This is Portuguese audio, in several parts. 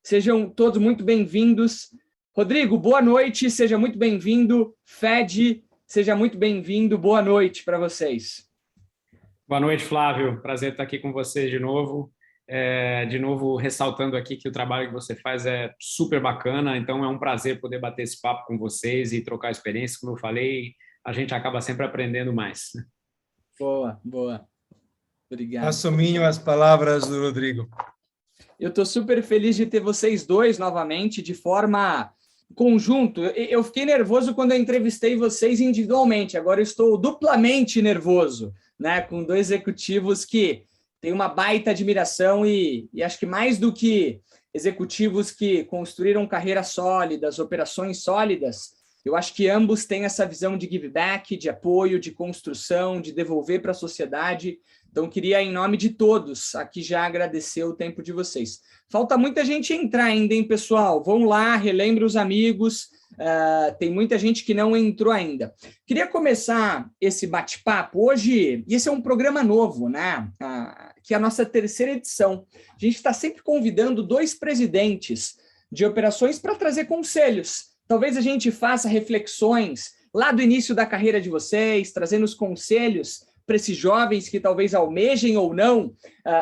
Sejam todos muito bem-vindos. Rodrigo, boa noite, seja muito bem-vindo. Fed, seja muito bem-vindo. Boa noite para vocês. Boa noite, Flávio. Prazer estar aqui com vocês de novo. De novo, ressaltando aqui que o trabalho que você faz é super bacana, então é um prazer poder bater esse papo com vocês e trocar experiências. Como eu falei, a gente acaba sempre aprendendo mais. Boa, boa. Obrigado. Assuminho as palavras do Rodrigo. Eu estou super feliz de ter vocês dois novamente de forma conjunto. Eu fiquei nervoso quando eu entrevistei vocês individualmente, agora eu estou duplamente nervoso, né? Com dois executivos que têm uma baita admiração e acho que mais do que executivos que construíram carreiras sólidas, operações sólidas, eu acho que ambos têm essa visão de give back, de apoio, de construção, de devolver para a sociedade. Então, queria, em nome de todos, aqui já agradecer o tempo de vocês. Falta muita gente entrar ainda, hein, pessoal? Vão lá, relembre os amigos. Tem muita gente que não entrou ainda. Queria começar esse bate-papo hoje, e esse é um programa novo, né? Que é a nossa terceira edição. A gente está sempre convidando dois presidentes de operações para trazer conselhos. Talvez a gente faça reflexões lá do início da carreira de vocês, trazendo os conselhos para esses jovens que talvez almejem ou não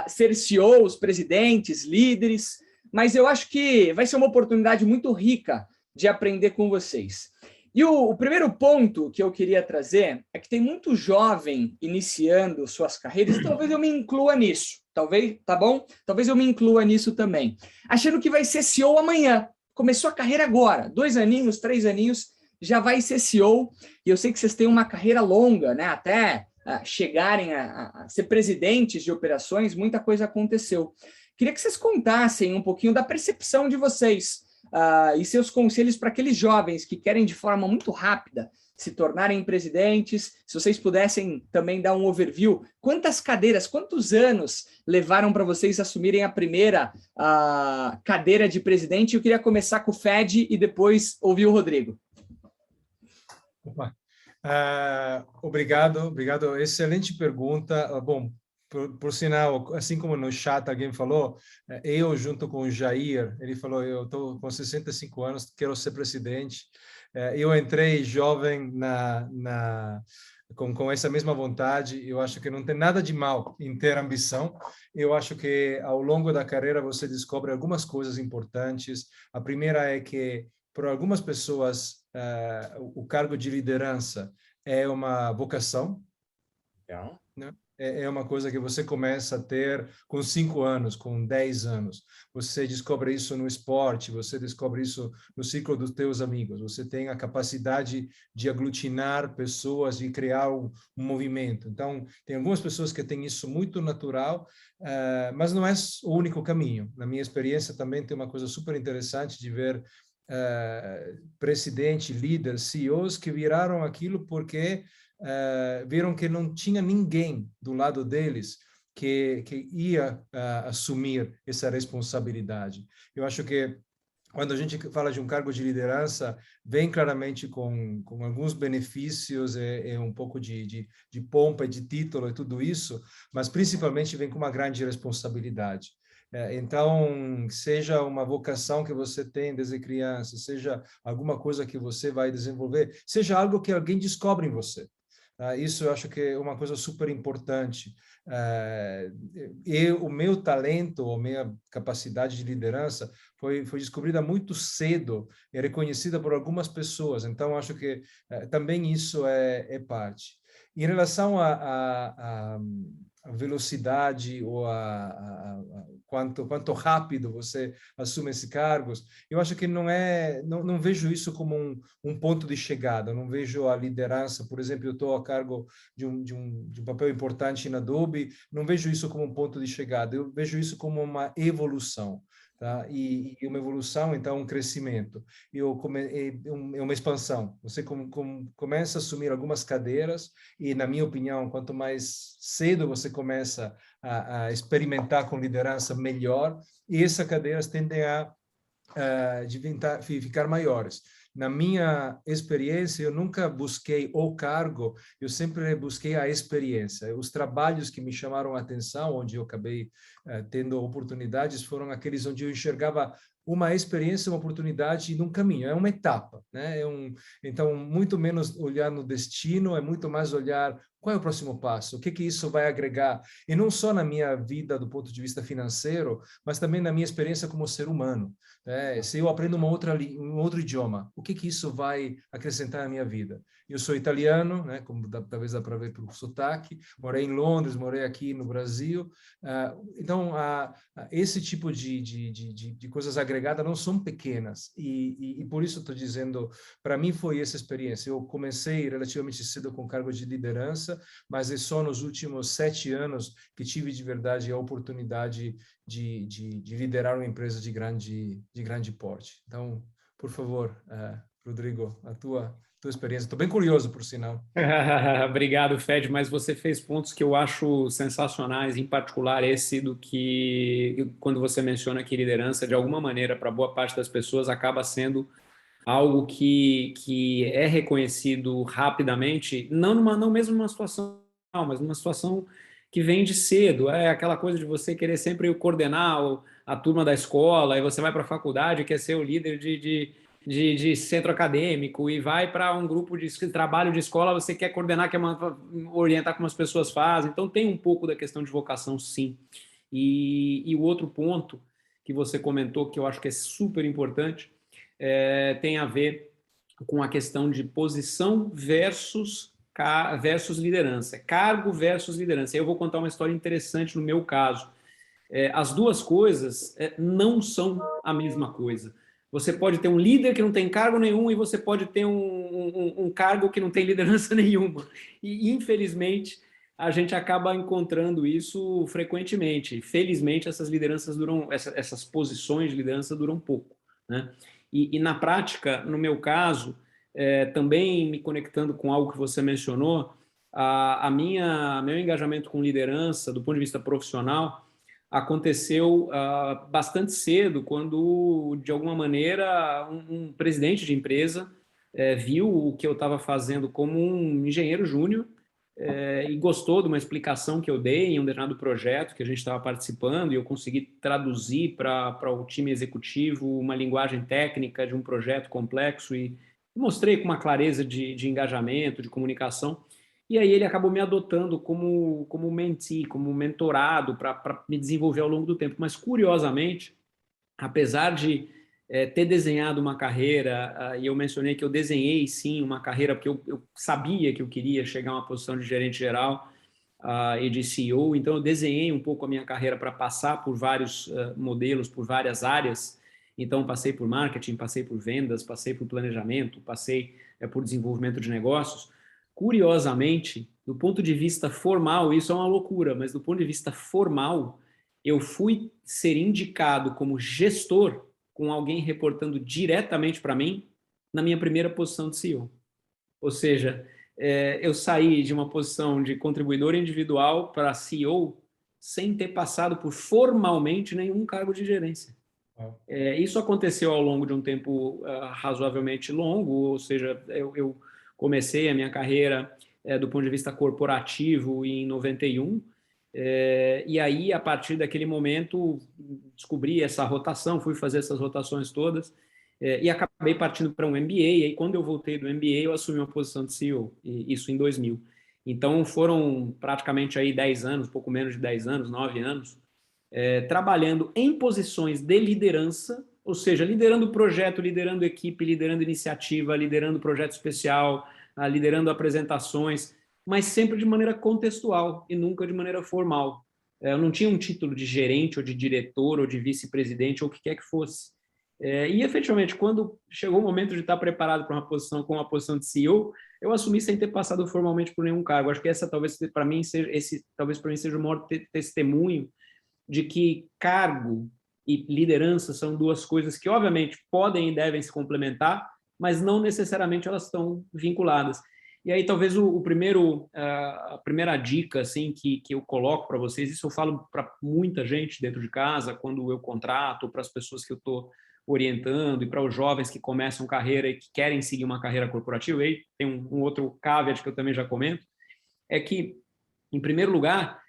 ser CEOs, presidentes, líderes, mas eu acho que vai ser uma oportunidade muito rica de aprender com vocês. E o primeiro ponto que eu queria trazer é que tem muito jovem iniciando suas carreiras, e talvez eu me inclua nisso, talvez, tá bom? Talvez eu me inclua nisso também, achando que vai ser CEO amanhã, começou a carreira agora, 2 aninhos, 3 aninhos, já vai ser CEO, e eu sei que vocês têm uma carreira longa, né? Até chegarem a ser presidentes de operações, muita coisa aconteceu. Queria que vocês contassem um pouquinho da percepção de vocês e seus conselhos para aqueles jovens que querem de forma muito rápida se tornarem presidentes. Se vocês pudessem também dar um overview, quantas cadeiras, quantos anos levaram para vocês assumirem a primeira cadeira de presidente? Eu queria começar com o Fed e depois ouvir o Rodrigo. Opa. Obrigado. Excelente pergunta. Bom, por sinal, assim como no chat alguém falou, eu junto com o Jair, ele falou, eu estou com 65 anos, quero ser presidente. Eu entrei jovem com essa mesma vontade. Eu acho que não tem nada de mal em ter ambição. Eu acho que ao longo da carreira você descobre algumas coisas importantes. A primeira é que, para algumas pessoas, o cargo de liderança é uma vocação, né? É uma coisa que você começa a ter com 5 anos, com 10 anos. Você descobre isso no esporte, você descobre isso no ciclo dos teus amigos. Você tem a capacidade de aglutinar pessoas e criar um movimento. Então, tem algumas pessoas que têm isso muito natural, mas não é o único caminho. Na minha experiência também tem uma coisa super interessante de ver presidente, líder, CEOs que viraram aquilo porque viram que não tinha ninguém do lado deles que ia assumir essa responsabilidade. Eu acho que quando a gente fala de um cargo de liderança, vem claramente com alguns benefícios, um pouco de pompa, de título e tudo isso, mas principalmente vem com uma grande responsabilidade. Então, seja uma vocação que você tem desde criança, seja alguma coisa que você vai desenvolver, seja algo que alguém descobre em você. Isso eu acho que é uma coisa super importante. O meu talento, a minha capacidade de liderança foi descobrida muito cedo e reconhecida por algumas pessoas. Então, acho que também isso é parte. Em relação a velocidade ou quanto rápido você assume esses cargos, eu acho que não vejo isso como um ponto de chegada. Eu não vejo a liderança, por exemplo, eu estou a cargo de um papel importante na Adobe, não vejo isso como um ponto de chegada. Eu vejo isso como uma evolução. Tá? E uma evolução, então, um crescimento. É uma expansão. Você começa a assumir algumas cadeiras e, na minha opinião, quanto mais cedo você começa a experimentar com liderança, melhor, e essas cadeiras tendem a ficar maiores. Na minha experiência, eu nunca busquei o cargo, eu sempre busquei a experiência. Os trabalhos que me chamaram a atenção, onde eu acabei tendo oportunidades, foram aqueles onde eu enxergava uma experiência, uma oportunidade num caminho, é uma etapa, né? Então, muito menos olhar no destino, é muito mais olhar qual é o próximo passo, o que que isso vai agregar, e não só na minha vida do ponto de vista financeiro, mas também na minha experiência como ser humano. Se eu aprendo um outro idioma, o que que isso vai acrescentar na minha vida? Eu sou italiano, né? Como talvez dá para ver pelo sotaque, morei em Londres, morei aqui no Brasil, então esse tipo de coisas agregadas não são pequenas, e por isso estou dizendo, para mim foi essa experiência. Eu comecei relativamente cedo com cargo de liderança, mas é só nos últimos 7 anos que tive de verdade a oportunidade de liderar uma empresa de grande porte. Então, por favor, Rodrigo, a tua experiência. Estou bem curioso, por sinal. Obrigado, Fed, mas você fez pontos que eu acho sensacionais, em particular esse do que, quando você menciona que liderança, de alguma maneira, para boa parte das pessoas, acaba sendo algo que é reconhecido rapidamente, não mesmo numa situação, mas numa situação que vem de cedo. É aquela coisa de você querer sempre coordenar a turma da escola, e você vai para a faculdade, quer ser o líder de centro acadêmico, e vai para um grupo de trabalho de escola, você quer coordenar, orientar como as pessoas fazem. Então, tem um pouco da questão de vocação, sim. E o outro ponto que você comentou, que eu acho que é super importante, tem a ver com a questão de posição versus liderança, cargo versus liderança. Eu vou contar uma história interessante no meu caso. As duas coisas não são a mesma coisa. Você pode ter um líder que não tem cargo nenhum, e você pode ter um cargo que não tem liderança nenhuma. E, infelizmente, a gente acaba encontrando isso frequentemente. Felizmente, essas lideranças essas posições de liderança duram pouco, né? E na prática, no meu caso, também me conectando com algo que você mencionou, meu engajamento com liderança, do ponto de vista profissional, aconteceu bastante cedo, quando, de alguma maneira, um presidente de empresa viu o que eu estava fazendo como um engenheiro júnior, e gostou de uma explicação que eu dei em um determinado projeto que a gente estava participando, e eu consegui traduzir para o time executivo uma linguagem técnica de um projeto complexo, e mostrei com uma clareza de engajamento, de comunicação. E aí ele acabou me adotando como mentee, como mentorado, para me desenvolver ao longo do tempo. Mas, curiosamente, apesar de ter desenhado uma carreira, e eu mencionei que eu desenhei, sim, uma carreira, porque eu sabia que eu queria chegar a uma posição de gerente geral e de CEO, então eu desenhei um pouco a minha carreira para passar por vários modelos, por várias áreas. Então, passei por marketing, passei por vendas, passei por planejamento, passei por desenvolvimento de negócios. Curiosamente, do ponto de vista formal, isso é uma loucura, mas do ponto de vista formal, eu fui ser indicado como gestor, com alguém reportando diretamente para mim, na minha primeira posição de CEO. Ou seja, eu saí de uma posição de contribuidor individual para CEO sem ter passado por formalmente nenhum cargo de gerência. Isso aconteceu ao longo de um tempo razoavelmente longo, ou seja, eu comecei a minha carreira do ponto de vista corporativo em 91, e aí, a partir daquele momento, descobri essa rotação, fui fazer essas rotações todas, e acabei partindo para um MBA, e aí, quando eu voltei do MBA, eu assumi uma posição de CEO, isso em 2000. Então, foram praticamente aí 10 anos, pouco menos de 10 anos, 9 anos, trabalhando em posições de liderança, ou seja, liderando projeto, liderando equipe, liderando iniciativa, liderando projeto especial, liderando apresentações, mas sempre de maneira contextual e nunca de maneira formal. Eu não tinha um título de gerente, ou de diretor, ou de vice-presidente, ou o que quer que fosse. E, efetivamente, quando chegou o momento de estar preparado para uma posição como a posição de CEO, eu assumi sem ter passado formalmente por nenhum cargo. Acho que essa talvez para mim seja o maior testemunho de que cargo e liderança são duas coisas que, obviamente, podem e devem se complementar, mas não necessariamente elas estão vinculadas. E aí, talvez a primeira dica assim, que eu coloco para vocês, isso eu falo para muita gente dentro de casa, quando eu contrato, para as pessoas que eu estou orientando, e para os jovens que começam carreira e que querem seguir uma carreira corporativa. E aí tem um outro caveat que eu também já comento, é que, em primeiro lugar,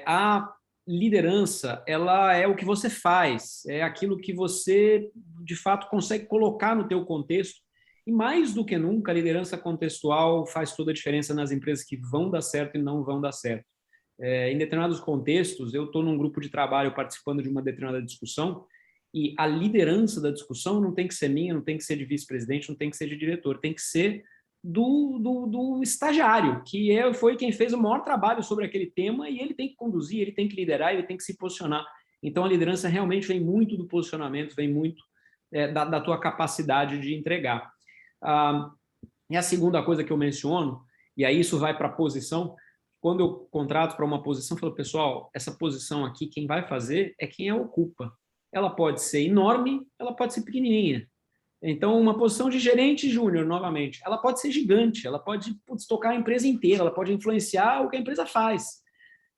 há liderança, ela é o que você faz, é aquilo que você, de fato, consegue colocar no teu contexto. E mais do que nunca, a liderança contextual faz toda a diferença nas empresas que vão dar certo e não vão dar certo. Em determinados contextos, eu estou num grupo de trabalho participando de uma determinada discussão e a liderança da discussão não tem que ser minha, não tem que ser de vice-presidente, não tem que ser de diretor, tem que ser do estagiário, que foi quem fez o maior trabalho sobre aquele tema e ele tem que conduzir, ele tem que liderar, ele tem que se posicionar. Então, a liderança realmente vem muito do posicionamento, vem muito da tua capacidade de entregar. E a segunda coisa que eu menciono, e aí isso vai para a posição, quando eu contrato para uma posição, eu falo, pessoal, essa posição aqui, quem vai fazer é quem a ocupa. Ela pode ser enorme, ela pode ser pequenininha. Então, uma posição de gerente júnior, novamente, ela pode ser gigante, ela pode tocar a empresa inteira, ela pode influenciar o que a empresa faz.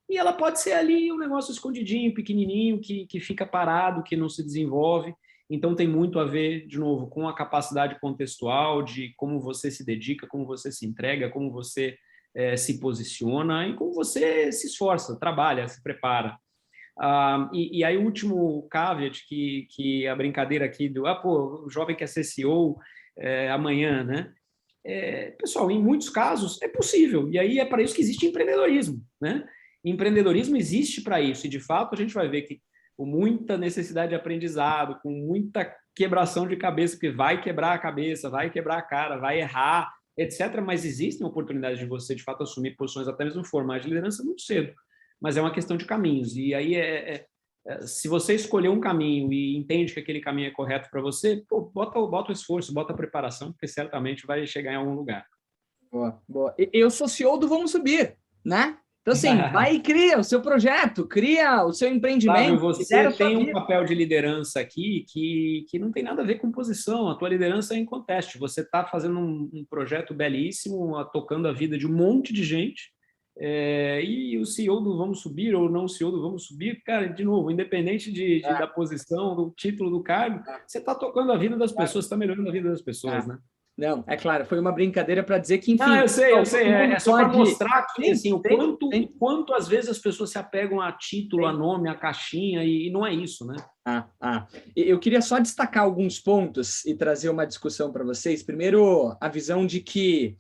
E ela pode ser ali um negócio escondidinho, pequenininho, que fica parado, que não se desenvolve. Então, tem muito a ver, de novo, com a capacidade contextual de como você se dedica, como você se entrega, como você se posiciona e como você se esforça, trabalha, se prepara. E aí o último caveat, que a brincadeira aqui do o jovem quer ser CEO amanhã, né? Pessoal, em muitos casos é possível, e aí é para isso que existe empreendedorismo, né? Empreendedorismo existe para isso, e de fato a gente vai ver que com muita necessidade de aprendizado, com muita quebração de cabeça, porque vai quebrar a cabeça, vai quebrar a cara, vai errar, etc. Mas existem oportunidades de você, de fato, assumir posições até mesmo formais de liderança muito cedo. Mas é uma questão de caminhos. E aí, se você escolher um caminho e entende que aquele caminho é correto para você, bota o esforço, bota a preparação, porque certamente vai chegar em algum lugar. Boa, boa. Eu sou CEO do Vamos Subir, né? Então, assim, vai e cria o seu projeto, cria o seu empreendimento. Flávio, você tem um papel de liderança aqui que não tem nada a ver com posição. A tua liderança é em contexto. Você está fazendo um projeto belíssimo, tocando a vida de um monte de gente. E o CEO do Vamos Subir ou não o CEO do Vamos Subir, cara, de novo, independente da posição, do título do cargo, você está tocando a vida das pessoas, está melhorando a vida das pessoas, né? Não, é claro, foi uma brincadeira para dizer que, enfim... eu sei, é só para mostrar que, assim, o quanto às vezes as pessoas se apegam a título, a nome, a caixinha, e não é isso, né? Eu queria só destacar alguns pontos e trazer uma discussão para vocês. Primeiro, a visão de que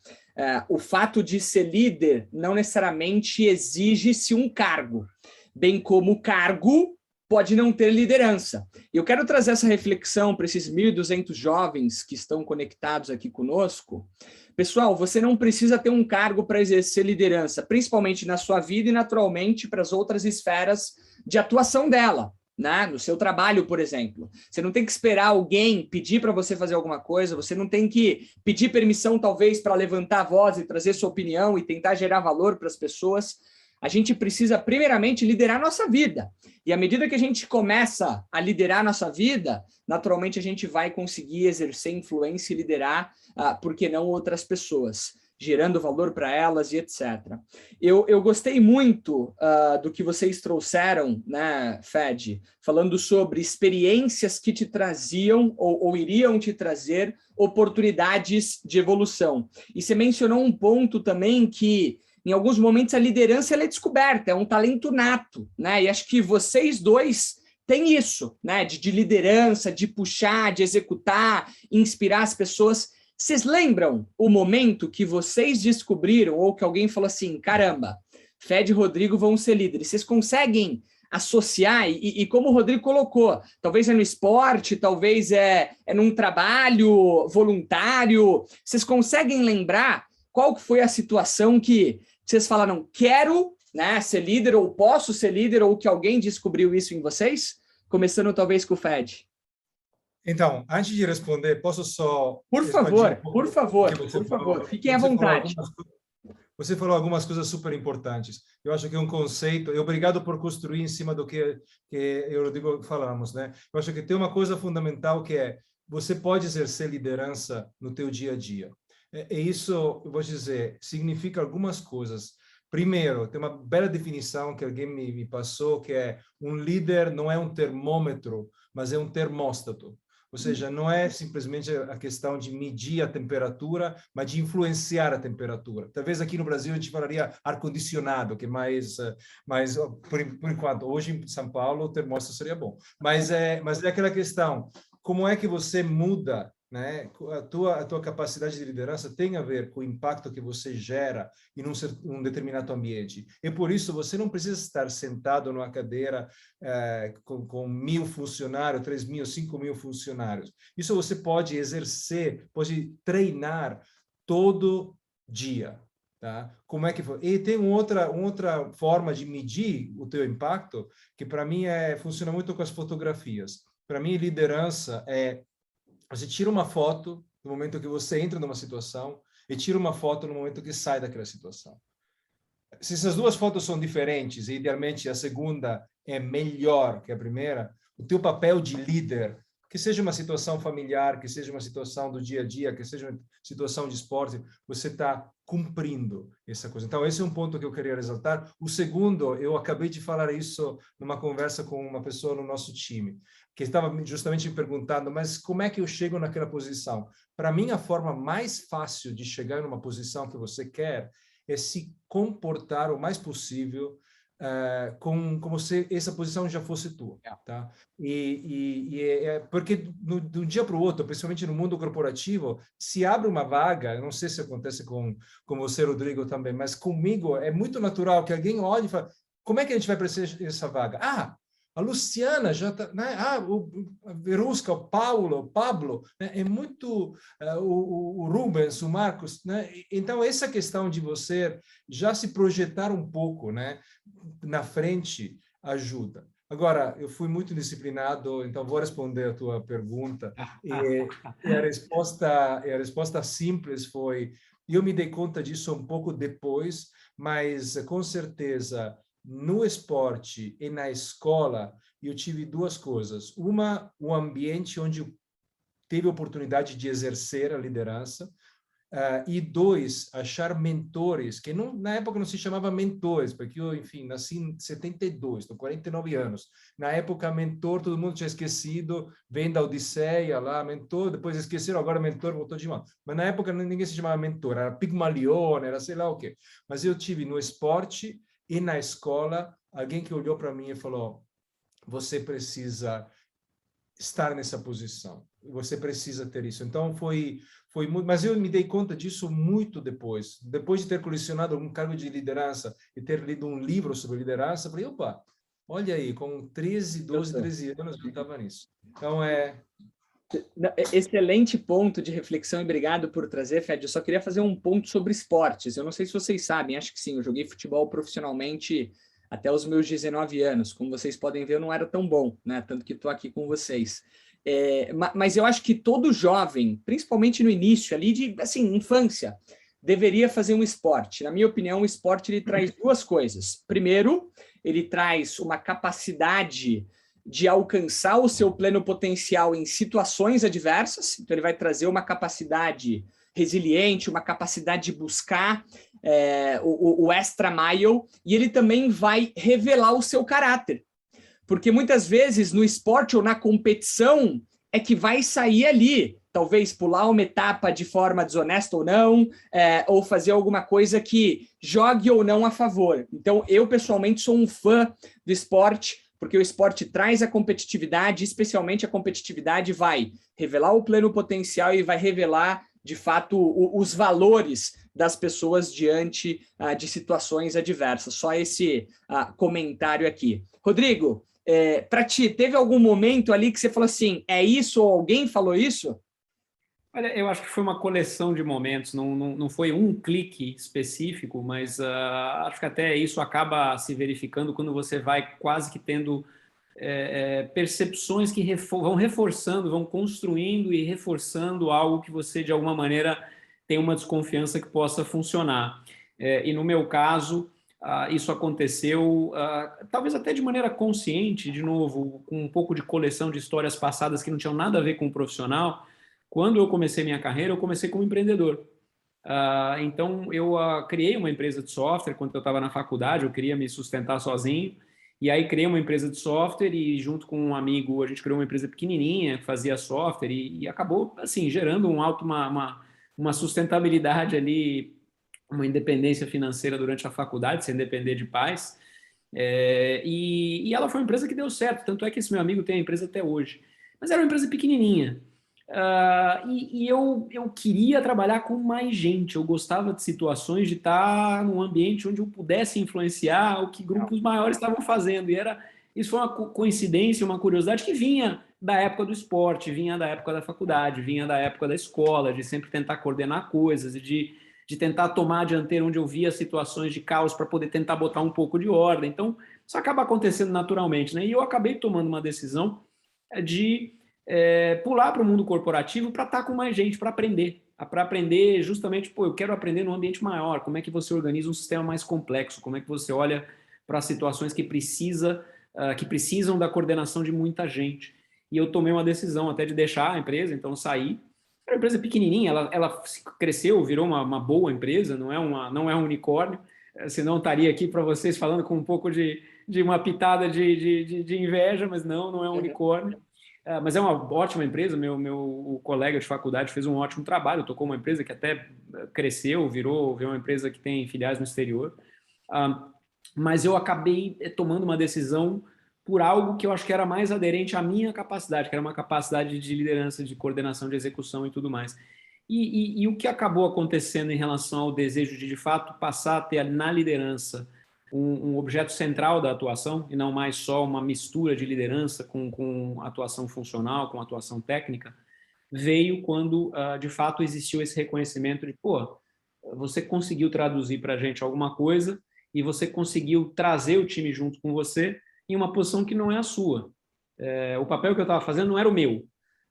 o fato de ser líder não necessariamente exige-se um cargo, bem como o cargo pode não ter liderança. Eu quero trazer essa reflexão para esses 1.200 jovens que estão conectados aqui conosco. Pessoal, você não precisa ter um cargo para exercer liderança, principalmente na sua vida e, naturalmente, para as outras esferas de atuação dela, né? No seu trabalho, por exemplo. Você não tem que esperar alguém pedir para você fazer alguma coisa, você não tem que pedir permissão, talvez, para levantar a voz e trazer sua opinião e tentar gerar valor para as pessoas. A gente precisa, primeiramente, liderar a nossa vida. E à medida que a gente começa a liderar a nossa vida, naturalmente a gente vai conseguir exercer influência e liderar, por que não, outras pessoas, gerando valor para elas e etc. Eu gostei muito do que vocês trouxeram, né, Fed, falando sobre experiências que te traziam ou iriam te trazer oportunidades de evolução. E você mencionou um ponto também que em alguns momentos a liderança ela é descoberta, é um talento nato, né? E acho que vocês dois têm isso, né? De liderança, de puxar, de executar, inspirar as pessoas. Vocês lembram o momento que vocês descobriram ou que alguém falou assim, caramba, Fed e Rodrigo vão ser líderes? Vocês conseguem associar? E como o Rodrigo colocou, talvez é no esporte, talvez é num trabalho voluntário. Vocês conseguem lembrar qual que foi a situação que vocês falaram, quero, né, ser líder, ou posso ser líder, ou que alguém descobriu isso em vocês? Começando talvez com o Fed. Então, antes de responder, posso só... Por favor, fiquem à vontade. Você falou algumas coisas super importantes. Eu acho que é um conceito, e obrigado por construir em cima do que eu e o Rodrigo falamos, né? Eu acho que tem uma coisa fundamental que é, você pode exercer liderança no teu dia a dia. E isso, eu vou dizer, significa algumas coisas. Primeiro, tem uma bela definição que alguém me passou, que é um líder não é um termômetro, mas é um termóstato. Ou seja, não é simplesmente a questão de medir a temperatura, mas de influenciar a temperatura. Talvez aqui no Brasil a gente falaria ar-condicionado, que é mais por enquanto, hoje em São Paulo o termômetro seria bom. Mas é aquela questão, como é que você muda, né? A tua capacidade de liderança tem a ver com o impacto que você gera em um determinado ambiente. E por isso você não precisa estar sentado numa cadeira com 1.000 funcionários, 3.000, 5.000 funcionários. Isso você pode exercer, pode treinar todo dia. Tá? Como é que foi? E tem outra forma de medir o teu impacto, que para mim funciona muito com as fotografias. Para mim, liderança você tira uma foto no momento que você entra numa situação e tira uma foto no momento que sai daquela situação. Se essas duas fotos são diferentes, e idealmente a segunda é melhor que a primeira, o teu papel de líder, que seja uma situação familiar, que seja uma situação do dia a dia, que seja uma situação de esporte, você está cumprindo essa coisa. Então, esse é um ponto que eu queria ressaltar. O segundo, eu acabei de falar isso numa conversa com uma pessoa no nosso time, que estava justamente me perguntando, mas como é que eu chego naquela posição? Para mim, a forma mais fácil de chegar numa posição que você quer é se comportar o mais possível como se essa posição já fosse tua, tá? Porque de um dia para o outro, principalmente no mundo corporativo, se abre uma vaga, eu não sei se acontece com você, Rodrigo, também, mas comigo é muito natural que alguém olhe e fale, como é que a gente vai preencher essa vaga? A Luciana já está, né? A Verusca, o Pablo, né? É muito o Rubens, o Marcos, né? Então essa questão de você já se projetar um pouco, né, na frente ajuda. Agora, eu fui muito disciplinado, então vou responder a tua pergunta. E a resposta simples foi: eu me dei conta disso um pouco depois, mas com certeza no esporte e na escola, eu tive duas coisas. Uma, o ambiente onde eu tive a oportunidade de exercer a liderança. E dois, achar mentores, que na época não se chamava mentores, porque eu, enfim, nasci em 72, estou 49 anos. Na época, mentor, todo mundo tinha esquecido, vem da Odisseia lá, mentor, depois esqueceram, agora mentor voltou de mão. Mas na época ninguém se chamava mentor, era Pigmalione, era sei lá o quê. Mas eu tive no esporte e na escola alguém que olhou para mim e falou: você precisa estar nessa posição, você precisa ter isso. Então foi muito, mas eu me dei conta disso muito depois de ter colecionado um cargo de liderança e ter lido um livro sobre liderança. Falei, opa, olha aí, com 13 anos eu estava nisso. Então excelente ponto de reflexão e obrigado por trazer, Fed. Eu só queria fazer um ponto sobre esportes. Eu não sei se vocês sabem, acho que sim, eu joguei futebol profissionalmente até os meus 19 anos. Como vocês podem ver, eu não era tão bom, né? Tanto que estou aqui com vocês. Mas eu acho que todo jovem, principalmente no início ali de, assim, infância, deveria fazer um esporte. Na minha opinião, o esporte ele traz duas coisas. Primeiro, ele traz uma capacidade de alcançar o seu pleno potencial em situações adversas. Então, ele vai trazer uma capacidade resiliente, uma capacidade de buscar o extra mile, e ele também vai revelar o seu caráter. Porque muitas vezes no esporte ou na competição é que vai sair ali, talvez pular uma etapa de forma desonesta ou não, ou fazer alguma coisa que jogue ou não a favor. Então, eu pessoalmente sou um fã do esporte, porque o esporte traz a competitividade, especialmente a competitividade vai revelar o pleno potencial e vai revelar, de fato, os valores das pessoas diante de situações adversas. Só esse comentário aqui. Rodrigo, para ti, teve algum momento ali que você falou assim, é isso ou alguém falou isso? Olha, eu acho que foi uma coleção de momentos, não foi um clique específico, mas acho que até isso acaba se verificando quando você vai quase que tendo percepções que vão reforçando, vão construindo e reforçando algo que você, de alguma maneira, tem uma desconfiança que possa funcionar. E no meu caso, isso aconteceu, talvez até de maneira consciente, de novo, com um pouco de coleção de histórias passadas que não tinham nada a ver com o profissional. Quando eu comecei minha carreira, eu comecei como empreendedor. Então, eu criei uma empresa de software quando eu estava na faculdade, eu queria me sustentar sozinho, E aí criei uma empresa de software e junto com um amigo a gente criou uma empresa pequenininha que fazia software e acabou assim gerando uma sustentabilidade ali, uma independência financeira durante a faculdade, sem depender de pais. E ela foi uma empresa que deu certo, tanto é que esse meu amigo tem a empresa até hoje. Mas era uma empresa pequenininha. Eu queria trabalhar com mais gente, eu gostava de situações de estar num ambiente onde eu pudesse influenciar o que grupos maiores estavam fazendo. Isso foi uma coincidência, uma curiosidade que vinha da época do esporte, vinha da época da faculdade, vinha da época da escola, de sempre tentar coordenar coisas e de tentar tomar a dianteira onde eu via situações de caos para poder tentar botar um pouco de ordem. Então, isso acaba acontecendo naturalmente, né? E eu acabei tomando uma decisão de pular para o mundo corporativo para estar com mais gente, para aprender justamente, eu quero aprender num ambiente maior, como é que você organiza um sistema mais complexo, como é que você olha para situações que precisam da coordenação de muita gente. E eu tomei uma decisão até de deixar a empresa, então saí. Era uma empresa pequenininha, ela cresceu, virou uma boa empresa, não é um unicórnio, senão estaria aqui para vocês falando com um pouco de uma pitada de inveja, mas não é um unicórnio. Mas é uma ótima empresa, meu colega de faculdade fez um ótimo trabalho, tocou uma empresa que até cresceu, virou uma empresa que tem filiais no exterior, mas eu acabei tomando uma decisão por algo que eu acho que era mais aderente à minha capacidade, que era uma capacidade de liderança, de coordenação, de execução e tudo mais. E o que acabou acontecendo em relação ao desejo de fato, passar a ter na liderança um objeto central da atuação e não mais só uma mistura de liderança com atuação funcional, com atuação técnica, veio quando, de fato, existiu esse reconhecimento de, você conseguiu traduzir para a gente alguma coisa e você conseguiu trazer o time junto com você em uma posição que não é a sua. O papel que eu estava fazendo não era o meu.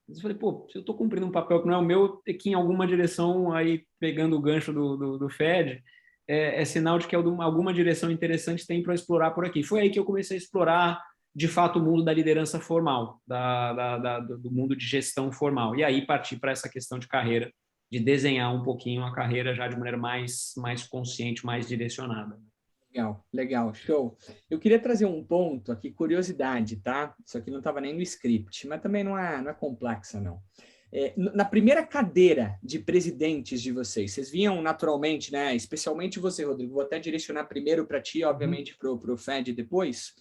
Eu falei, se eu estou cumprindo um papel que não é o meu, eu tenho que ir em alguma direção, aí pegando o gancho do Fed, é sinal de que alguma direção interessante tem para explorar por aqui. Foi aí que eu comecei a explorar, de fato, o mundo da liderança formal, do mundo de gestão formal. E aí parti para essa questão de carreira, de desenhar um pouquinho a carreira já de maneira mais consciente, mais direcionada. Legal, show. Eu queria trazer um ponto aqui, curiosidade, tá? Isso aqui não estava nem no script, mas também não é complexa, não. Na primeira cadeira de presidentes de vocês viam naturalmente, né? Especialmente você, Rodrigo, vou até direcionar primeiro para ti, obviamente para o Fed depois.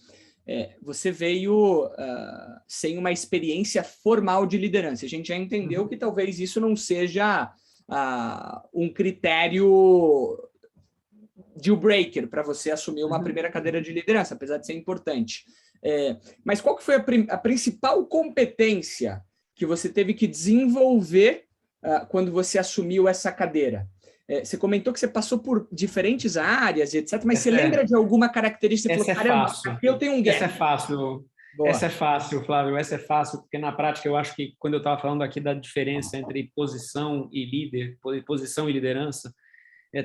Você veio sem uma experiência formal de liderança. A gente já entendeu que talvez isso não seja um critério deal breaker para você assumir uma primeira cadeira de liderança, apesar de ser importante. Mas qual que foi a principal competência que você teve que desenvolver quando você assumiu essa cadeira? Você comentou que você passou por diferentes áreas, etc., mas você lembra de alguma característica? Essa falou, é fácil. Aqui eu tenho um gap. Essa é fácil. Boa. Essa é fácil, Flávio. Essa é fácil, porque na prática eu acho que quando eu estava falando aqui da diferença entre posição e líder, posição e liderança,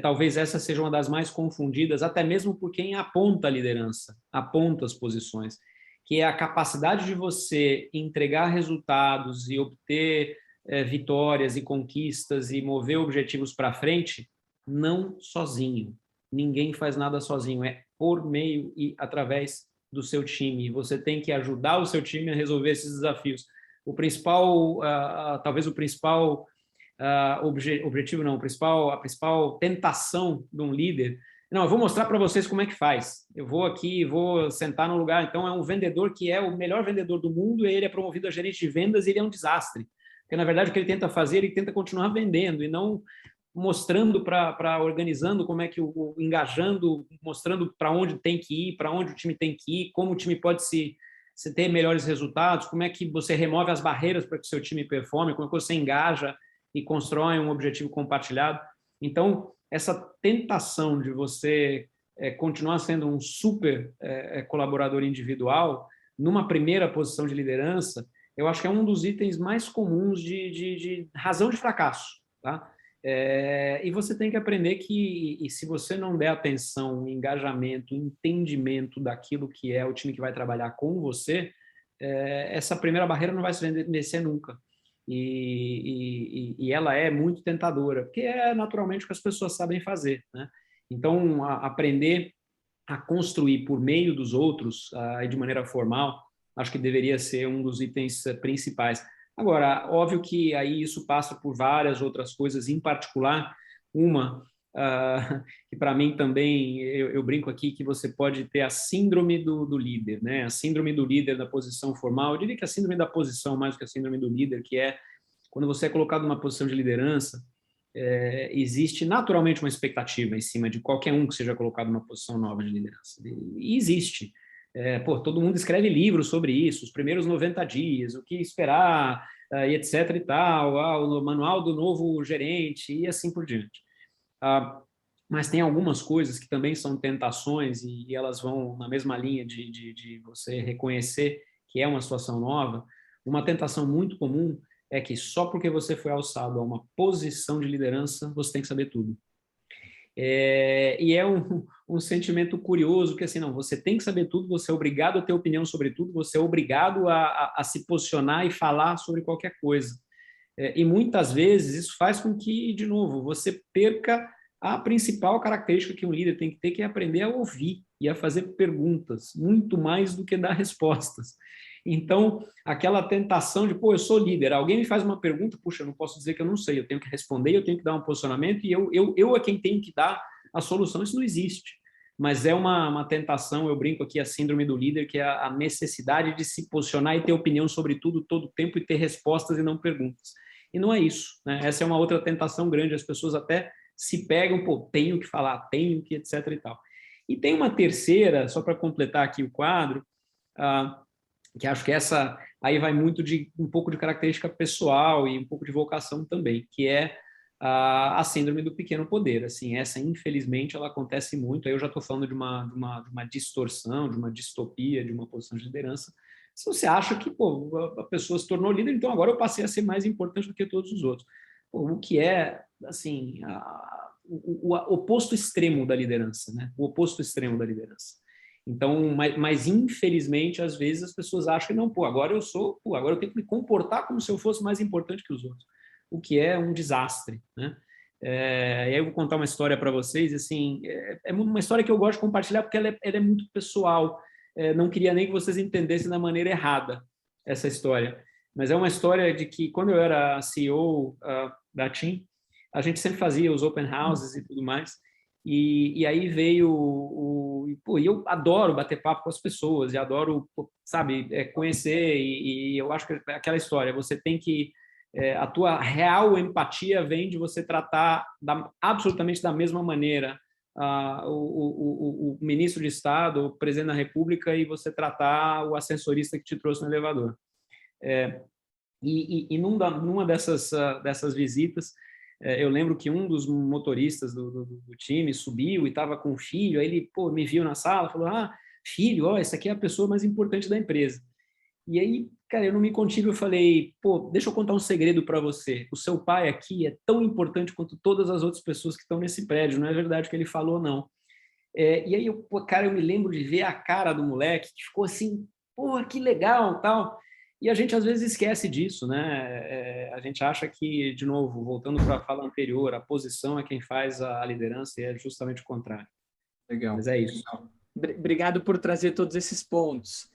talvez essa seja uma das mais confundidas, até mesmo por quem aponta a liderança, aponta as posições, que é a capacidade de você entregar resultados e obter vitórias e conquistas e mover objetivos para frente, não sozinho. Ninguém faz nada sozinho, é por meio e através do seu time. Você tem que ajudar o seu time a resolver esses desafios. Talvez o principal objetivo não, a principal tentação de um líder, eu vou mostrar para vocês como é que faz, eu vou sentar no lugar, então é um vendedor que é o melhor vendedor do mundo e ele é promovido a gerente de vendas e ele é um desastre, porque na verdade o que ele tenta fazer, ele tenta continuar vendendo e não mostrando organizando como é que engajando, mostrando para onde tem que ir, para onde o time tem que ir, como o time pode se ter melhores resultados, como é que você remove as barreiras para que o seu time performe, como é que você engaja e constrói um objetivo compartilhado. Então, essa tentação de você continuar sendo um super colaborador individual, numa primeira posição de liderança, eu acho que é um dos itens mais comuns de razão de fracasso. Tá? E você tem que aprender que, se você não der atenção, engajamento, entendimento daquilo que é o time que vai trabalhar com você, essa primeira barreira não vai se vencer nunca. E ela é muito tentadora, porque é naturalmente o que as pessoas sabem fazer, né? Então, aprender a construir por meio dos outros, de maneira formal, acho que deveria ser um dos itens principais. Agora, óbvio que aí isso passa por várias outras coisas, em particular, uma que para mim também, eu brinco aqui que você pode ter a síndrome do líder, né? A síndrome do líder da posição formal, eu diria que a síndrome da posição mais do que a síndrome do líder, que é quando você é colocado numa posição de liderança, existe naturalmente uma expectativa em cima de qualquer um que seja colocado numa posição nova de liderança. E existe. Todo mundo escreve livros sobre isso, os primeiros 90 dias, o que esperar, e etc. e tal, o manual do novo gerente e assim por diante. Mas tem algumas coisas que também são tentações e elas vão na mesma linha de você reconhecer que é uma situação nova. Uma tentação muito comum é que só porque você foi alçado a uma posição de liderança, você tem que saber tudo. E é um sentimento curioso, que assim, não, você tem que saber tudo, você é obrigado a ter opinião sobre tudo, você é obrigado a se posicionar e falar sobre qualquer coisa. E muitas vezes isso faz com que, de novo, você perca a principal característica que um líder tem que ter, que é aprender a ouvir e a fazer perguntas, muito mais do que dar respostas. Então, aquela tentação de, eu sou líder, alguém me faz uma pergunta, puxa, eu não posso dizer que eu não sei, eu tenho que responder, eu tenho que dar um posicionamento e eu é quem tenho que dar a solução. Isso não existe. Mas é uma tentação, eu brinco aqui, a síndrome do líder, que é a necessidade de se posicionar e ter opinião sobre tudo, todo o tempo, e ter respostas e não perguntas. E não é isso, né? Essa é uma outra tentação grande, as pessoas até se pegam, tenho que falar, tenho que, etc. e tal. E tem uma terceira, só para completar aqui o quadro, que acho que essa aí vai muito de um pouco de característica pessoal e um pouco de vocação também, que é a síndrome do pequeno poder. Assim, essa, infelizmente, ela acontece muito. Aí eu já estou falando de uma distorção, de uma distopia, de uma posição de liderança. Se você acha que a pessoa se tornou líder, então agora eu passei a ser mais importante do que todos os outros. O que é, assim, o oposto extremo da liderança, né? O oposto extremo da liderança. Então, mas infelizmente, às vezes as pessoas acham que não, agora eu tenho que me comportar como se eu fosse mais importante que os outros, o que é um desastre, né? E aí eu vou contar uma história para vocês, assim, é uma história que eu gosto de compartilhar porque ela é muito pessoal. Não queria nem que vocês entendessem da maneira errada essa história, mas é uma história de que quando eu era CEO da TIM, a gente sempre fazia os open houses e tudo mais, e aí veio e eu adoro bater papo com as pessoas, e adoro, sabe, conhecer, e eu acho que é aquela história, você tem que, a tua real empatia vem de você tratar absolutamente da mesma maneira o ministro de Estado, o presidente da República, e você tratar o ascensorista que te trouxe no elevador. E numa dessas visitas, eu lembro que um dos motoristas do time subiu e estava com o filho, aí ele me viu na sala, falou, filho, essa aqui é a pessoa mais importante da empresa. E aí, cara, eu não me contive, eu falei, deixa eu contar um segredo para você, o seu pai aqui é tão importante quanto todas as outras pessoas que estão nesse prédio, não é verdade o que ele falou, não. E aí, eu me lembro de ver a cara do moleque, que ficou assim, que legal, tal. E a gente, às vezes, esquece disso, né? A gente acha que, de novo, voltando para a fala anterior, a posição é quem faz a liderança, e é justamente o contrário. Legal. Mas é isso. Obrigado por trazer todos esses pontos.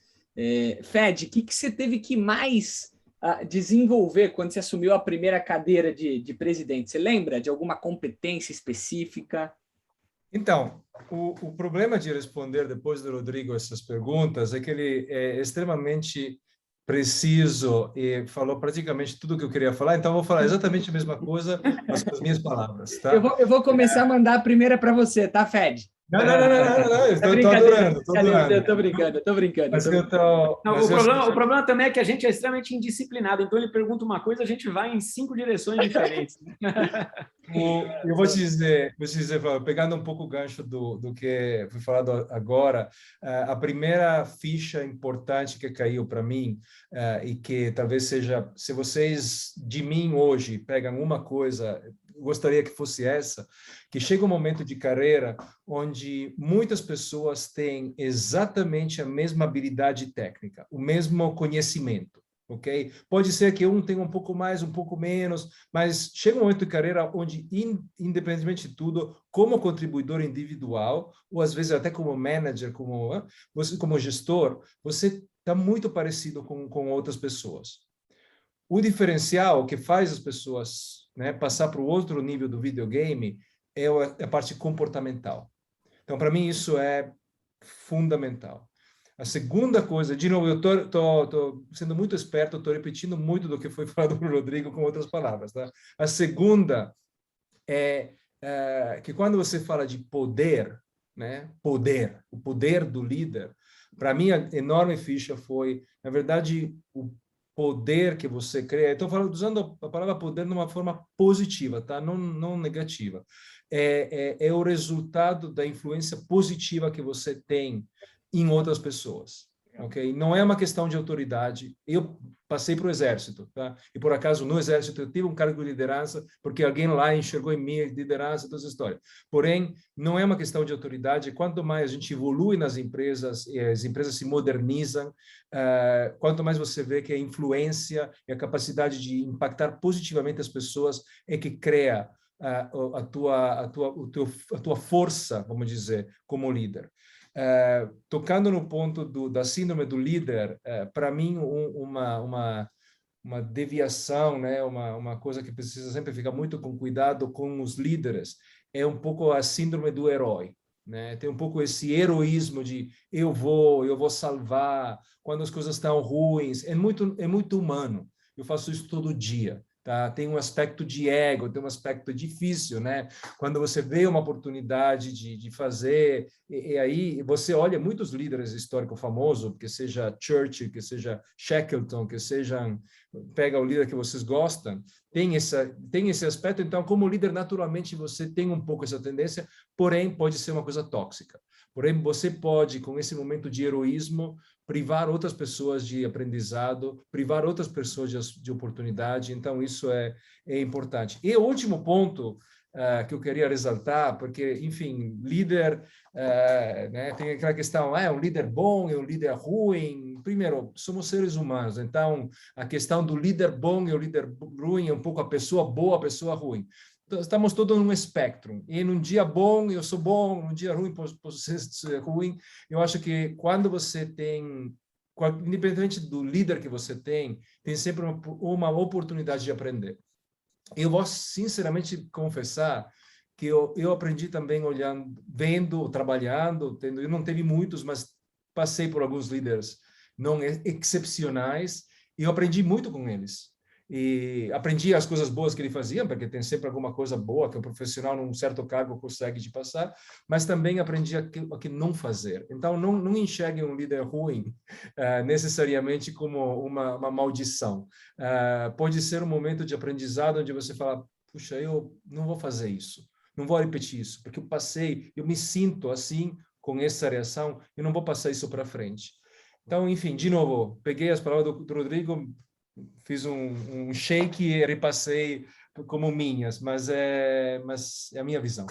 Fed, o que você teve que mais desenvolver quando você assumiu a primeira cadeira de presidente? Você lembra de alguma competência específica? Então, o problema de responder depois do Rodrigo essas perguntas é que ele é extremamente preciso e falou praticamente tudo o que eu queria falar, então eu vou falar exatamente a mesma coisa, mas com as minhas palavras, tá? Eu vou começar a mandar a primeira para você, tá, Fed? Não, eu estou adorando. Eu tô brincando. Mas o problema também é que a gente é extremamente indisciplinado, então ele pergunta uma coisa, a gente vai em 5 direções diferentes. Eu vou te dizer, pegando um pouco o gancho do que foi falado agora, a primeira ficha importante que caiu para mim, e que talvez seja, se vocês de mim hoje pegam uma coisa, gostaria que fosse essa, que chega um momento de carreira onde muitas pessoas têm exatamente a mesma habilidade técnica, o mesmo conhecimento, ok? Pode ser que um tenha um pouco mais, um pouco menos, mas chega um momento de carreira onde, independentemente de tudo, como contribuidor individual, ou às vezes até como manager, como gestor, você está muito parecido com outras pessoas. O diferencial que faz as pessoas, né, passar para o outro nível do videogame é a parte comportamental. Então, para mim, isso é fundamental. A segunda coisa, de novo, eu tô sendo muito esperto, estou repetindo muito do que foi falado por Rodrigo com outras palavras. Tá? A segunda é que quando você fala de poder, né, o poder do líder, para mim a enorme ficha foi, na verdade, o poder que você cria. Estou usando a palavra poder de uma forma positiva, tá? Não negativa. É o resultado da influência positiva que você tem em outras pessoas. Okay? Não é uma questão de autoridade. Eu passei para o exército, tá? E por acaso no exército eu tive um cargo de liderança porque alguém lá enxergou em mim liderança, toda essa história. Porém, não é uma questão de autoridade. Quanto mais a gente evolui nas empresas, e as empresas se modernizam, quanto mais você vê que a influência e a capacidade de impactar positivamente as pessoas é que cria a tua força, vamos dizer, como líder. Tocando no ponto da síndrome do líder, para mim uma deviação, né, uma coisa que precisa sempre ficar muito com cuidado com os líderes é um pouco a síndrome do herói, né? Tem um pouco esse heroísmo de eu vou salvar quando as coisas estão ruins, é muito humano. Eu faço isso todo dia. Tá? Tem um aspecto de ego, tem um aspecto difícil, né? Quando você vê uma oportunidade de fazer, e aí você olha muitos líderes históricos famosos, que seja Churchill, que seja Shackleton, que seja, pega o líder que vocês gostam, tem esse aspecto. Então, como líder, naturalmente, você tem um pouco essa tendência, porém, pode ser uma coisa tóxica. Porém, você pode, com esse momento de heroísmo, privar outras pessoas de aprendizado, privar outras pessoas de oportunidade. Então, isso é importante. E o último ponto que eu queria ressaltar, porque, enfim, líder, né, tem aquela questão, é um líder bom, é um líder ruim. Primeiro, somos seres humanos, então a questão do líder bom e o líder ruim é um pouco a pessoa boa, a pessoa ruim. Estamos todos num espectro. E num dia bom, eu sou bom, num dia ruim, posso ser ruim. Eu acho que quando você tem, independente do líder que você tem sempre uma oportunidade de aprender. Eu vou sinceramente confessar que eu aprendi também olhando, vendo, trabalhando, eu não teve muitos, mas passei por alguns líderes não excepcionais e eu aprendi muito com eles. E aprendi as coisas boas que ele fazia, porque tem sempre alguma coisa boa que o profissional num certo cargo consegue te passar, mas também aprendi a que não fazer. Então, não enxergue um líder ruim necessariamente como uma maldição. Pode ser um momento de aprendizado onde você fala, puxa, eu não vou fazer isso, não vou repetir isso, porque eu me sinto assim, com essa reação, eu não vou passar isso para frente. Então, enfim, de novo, peguei as palavras do Rodrigo, fiz um shake e repassei como minhas, mas é a minha visão.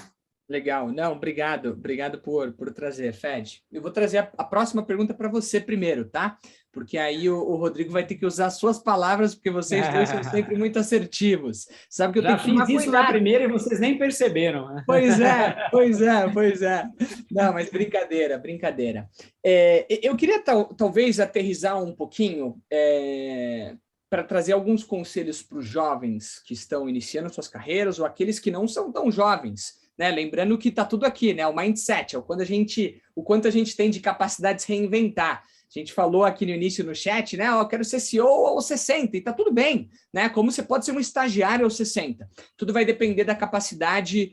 Legal. Não, obrigado por trazer, Fed. Eu vou trazer a próxima pergunta para você primeiro, tá? Porque aí o Rodrigo vai ter que usar suas palavras, porque vocês dois são sempre muito assertivos. Sabe que eu tenho que tomar fiz isso na primeira e vocês nem perceberam. Pois é. Não, mas brincadeira. Eu queria talvez aterrissar um pouquinho para trazer alguns conselhos para os jovens que estão iniciando suas carreiras ou aqueles que não são tão jovens, né? Lembrando que está tudo aqui, né? O mindset, o quanto a gente tem de capacidade de se reinventar. A gente falou aqui no início no chat, né? Eu quero ser CEO aos 60, e tá tudo bem, né? Como você pode ser um estagiário aos 60. Tudo vai depender da capacidade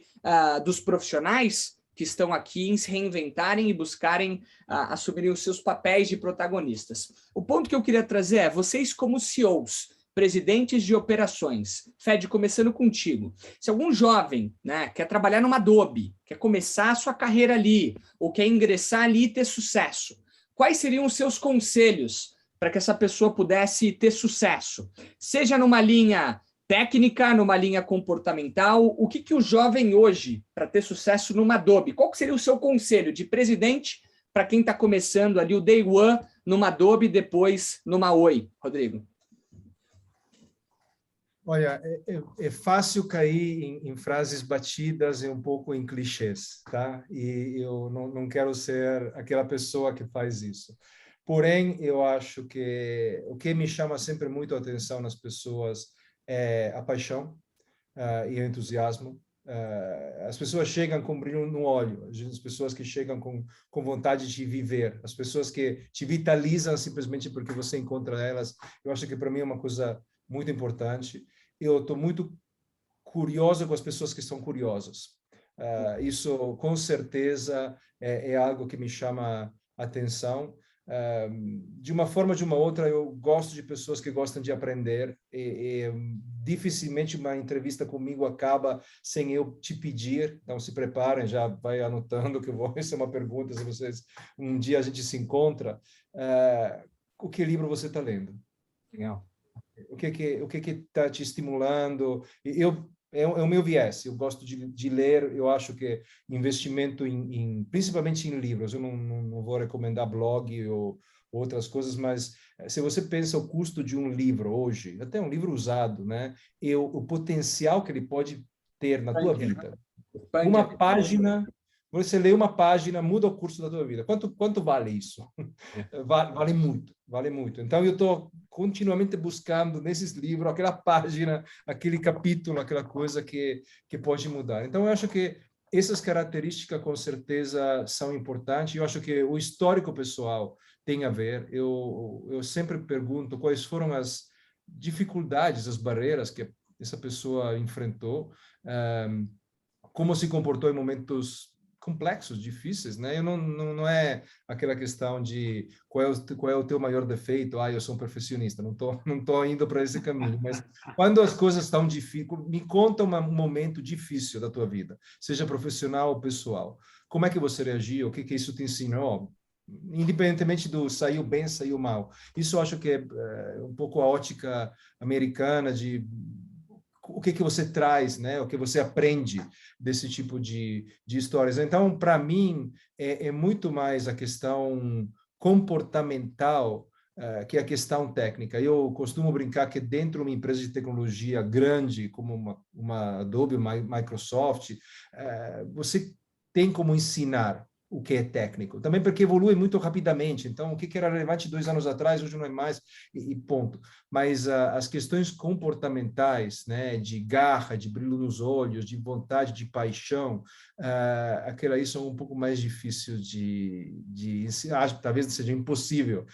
dos profissionais que estão aqui em se reinventarem e buscarem assumirem os seus papéis de protagonistas. O ponto que eu queria trazer é, vocês como CEOs, presidentes de operações, Fed, começando contigo, se algum jovem, né, quer trabalhar numa Adobe, quer começar a sua carreira ali, ou quer ingressar ali e ter sucesso, quais seriam os seus conselhos para que essa pessoa pudesse ter sucesso? Seja numa linha técnica, numa linha comportamental, o que o jovem hoje, para ter sucesso numa Adobe, qual que seria o seu conselho de presidente para quem está começando ali o Day One numa Adobe, depois numa Oi, Rodrigo? Olha, é fácil cair em frases batidas e um pouco em clichês, tá? E eu não quero ser aquela pessoa que faz isso. Porém, eu acho que o que me chama sempre muito a atenção nas pessoas é a paixão e o entusiasmo. As pessoas chegam com brilho no olho, as pessoas que chegam com vontade de viver, as pessoas que te vitalizam simplesmente porque você encontra elas. Eu acho que para mim é uma coisa muito importante. Eu estou muito curioso com as pessoas que são curiosas. Isso, com certeza, é algo que me chama a atenção. De uma forma ou de uma outra, eu gosto de pessoas que gostam de aprender e dificilmente uma entrevista comigo acaba sem eu te pedir. Então, se preparem, já vai anotando que eu vou fazer uma pergunta, se vocês um dia a gente se encontra. O que livro você está lendo? Legal. O que está te estimulando? É o meu viés. Eu gosto de ler. Eu acho que investimento principalmente em livros. Eu não vou recomendar blog ou outras coisas, mas se você pensa o custo de um livro hoje, até um livro usado, né? E o potencial que ele pode ter na tua vida. Uma página, você lê uma página, muda o curso da tua vida. Quanto vale isso? Vale muito, vale muito. Então, eu estou continuamente buscando nesses livros aquela página, aquele capítulo, aquela coisa que pode mudar. Então, eu acho que essas características, com certeza, são importantes. Eu acho que o histórico pessoal tem a ver. Eu sempre pergunto quais foram as dificuldades, as barreiras que essa pessoa enfrentou, como se comportou em momentos complexos, difíceis, né? Eu não é aquela questão de qual é o teu maior defeito, eu sou um perfeccionista, não tô indo para esse caminho, mas quando as coisas estão difíceis, me conta um momento difícil da tua vida, seja profissional ou pessoal. Como é que você reagiu? O que isso te ensinou? Independentemente do saiu bem, saiu mal. Isso eu acho que é um pouco a ótica americana de o que você traz, né? O que você aprende desse tipo de histórias. Então, para mim, é muito mais a questão comportamental que a questão técnica. Eu costumo brincar que dentro de uma empresa de tecnologia grande, como uma Adobe, Microsoft, você tem como ensinar o que é técnico. Também porque evolui muito rapidamente. Então, o que era relevante 2 anos atrás, hoje não é mais, e ponto. Mas as questões comportamentais, né, de garra, de brilho nos olhos, de vontade, de paixão, aquelas aí são um pouco mais difíceis de ensinar. Talvez seja impossível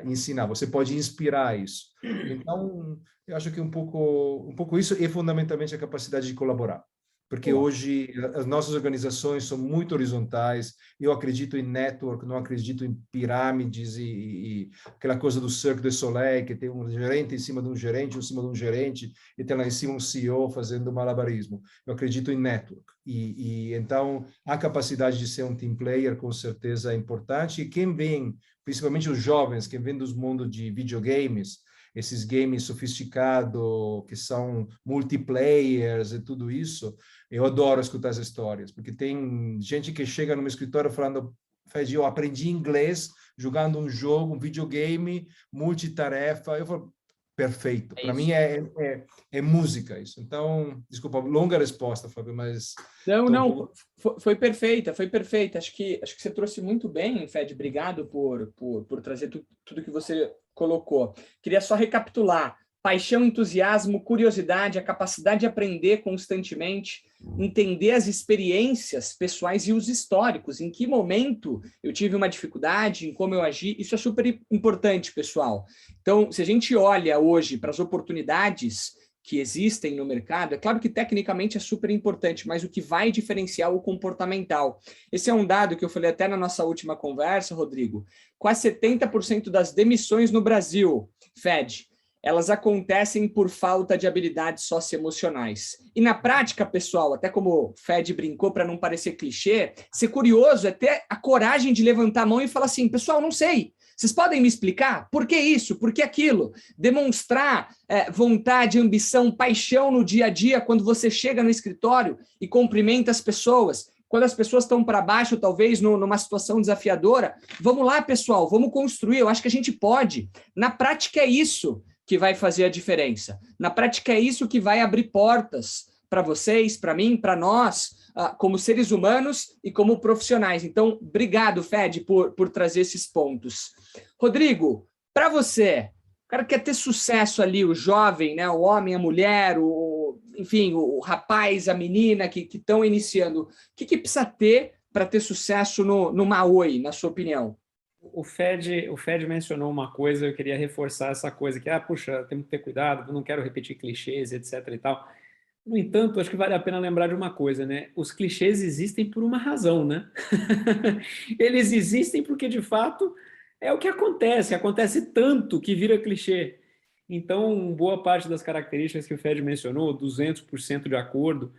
ensinar. Você pode inspirar isso. Então, eu acho que um pouco isso e fundamentalmente a capacidade de colaborar. Porque hoje as nossas organizações são muito horizontais. Eu acredito em network, não acredito em pirâmides e aquela coisa do Cirque du Soleil, que tem um gerente em cima de um gerente, em cima de um gerente, e tem lá em cima um CEO fazendo malabarismo. Eu acredito em network. Então, a capacidade de ser um team player, com certeza, é importante. E quem vem, principalmente os jovens, quem vem dos mundos de videogames, esses games sofisticados, que são multiplayers e tudo isso, eu adoro escutar essas histórias, porque tem gente que chega no meu escritório falando, Fed, eu aprendi inglês jogando um jogo, um videogame, multitarefa. Eu falo, perfeito. Para mim é música isso. Então, desculpa, longa resposta, Fábio, mas... Não, foi perfeita, foi perfeita. Acho que você trouxe muito bem, Fed. Obrigado por trazer tudo que você colocou. Queria só recapitular. Paixão, entusiasmo, curiosidade, a capacidade de aprender constantemente, entender as experiências pessoais e os históricos, em que momento eu tive uma dificuldade, em como eu agi, isso é super importante, pessoal. Então, se a gente olha hoje para as oportunidades que existem no mercado, é claro que tecnicamente é super importante, mas o que vai diferenciar o comportamental. Esse é um dado que eu falei até na nossa última conversa, Rodrigo. Quase 70% das demissões no Brasil, Fed, elas acontecem por falta de habilidades socioemocionais. E na prática, pessoal, até como o Fed brincou para não parecer clichê, ser curioso é ter a coragem de levantar a mão e falar assim, pessoal, não sei, vocês podem me explicar? Por que isso? Por que aquilo? Demonstrar vontade, ambição, paixão no dia a dia quando você chega no escritório e cumprimenta as pessoas. Quando as pessoas estão para baixo, talvez numa situação desafiadora, vamos lá, pessoal, vamos construir. Eu acho que a gente pode. Na prática é isso que vai fazer a diferença. Na prática, é isso que vai abrir portas para vocês, para mim, para nós, como seres humanos e como profissionais. Então, obrigado, Fed, por trazer esses pontos. Rodrigo, para você, o cara quer ter sucesso ali, o jovem, né, o homem, a mulher, enfim, o rapaz, a menina que estão iniciando, o que precisa ter para ter sucesso no Maoi, na sua opinião? O Fed mencionou uma coisa, eu queria reforçar essa coisa, que, puxa, temos que ter cuidado, não quero repetir clichês, etc. e tal. No entanto, acho que vale a pena lembrar de uma coisa, né? Os clichês existem por uma razão, né? Eles existem porque, de fato, é o que acontece tanto que vira clichê. Então, boa parte das características que o Fed mencionou, 200% de acordo,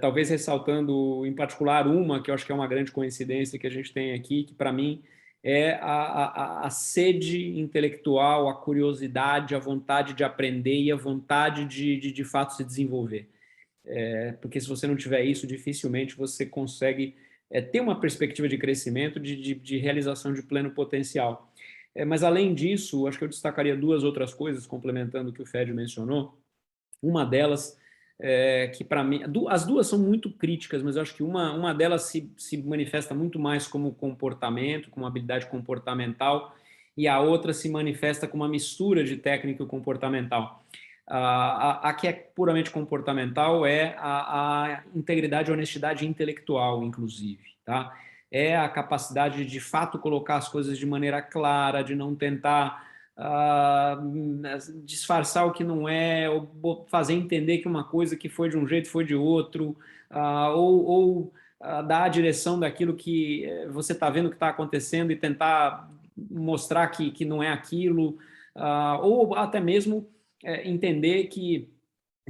talvez ressaltando em particular uma, que eu acho que é uma grande coincidência que a gente tem aqui, que para mim é a sede intelectual, a curiosidade, a vontade de aprender e a vontade de fato se desenvolver. Porque se você não tiver isso, dificilmente você consegue ter uma perspectiva de crescimento, de realização de pleno potencial. Mas, além disso, acho que eu destacaria duas outras coisas, complementando o que o Fed mencionou. Uma delas, que para mim, as duas são muito críticas, mas eu acho que uma delas se manifesta muito mais como comportamento, como habilidade comportamental, e a outra se manifesta como uma mistura de técnica e comportamental. A que é puramente comportamental é a integridade e honestidade intelectual, inclusive, tá? É a capacidade de fato colocar as coisas de maneira clara, de não tentar disfarçar o que não é, ou fazer entender que uma coisa que foi de um jeito foi de outro, ou dar a direção daquilo que você está vendo que está acontecendo e tentar mostrar que não é aquilo, ou até mesmo entender que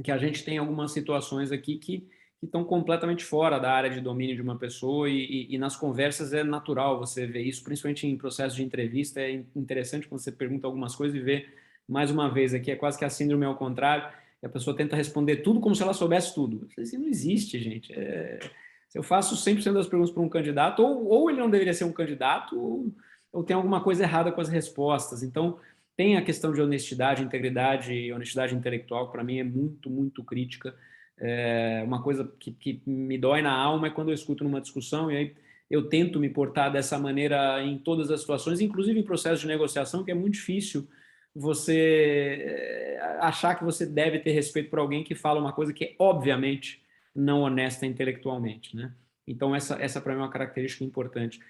a gente tem algumas situações aqui que estão completamente fora da área de domínio de uma pessoa e nas conversas é natural você ver isso, principalmente em processo de entrevista. É interessante quando você pergunta algumas coisas e vê, mais uma vez, aqui é quase que a síndrome ao contrário, e a pessoa tenta responder tudo como se ela soubesse tudo. Isso não existe, gente. Se eu faço 100% das perguntas para um candidato, ou ele não deveria ser um candidato, ou tem alguma coisa errada com as respostas. Então, tem a questão de honestidade, integridade e honestidade intelectual, que para mim é muito, muito crítica. Uma coisa que me dói na alma é quando eu escuto numa discussão, e aí eu tento me portar dessa maneira em todas as situações, inclusive em processo de negociação, que é muito difícil você achar que você deve ter respeito por alguém que fala uma coisa que é obviamente não honesta intelectualmente, né? Então essa para mim é uma característica importante.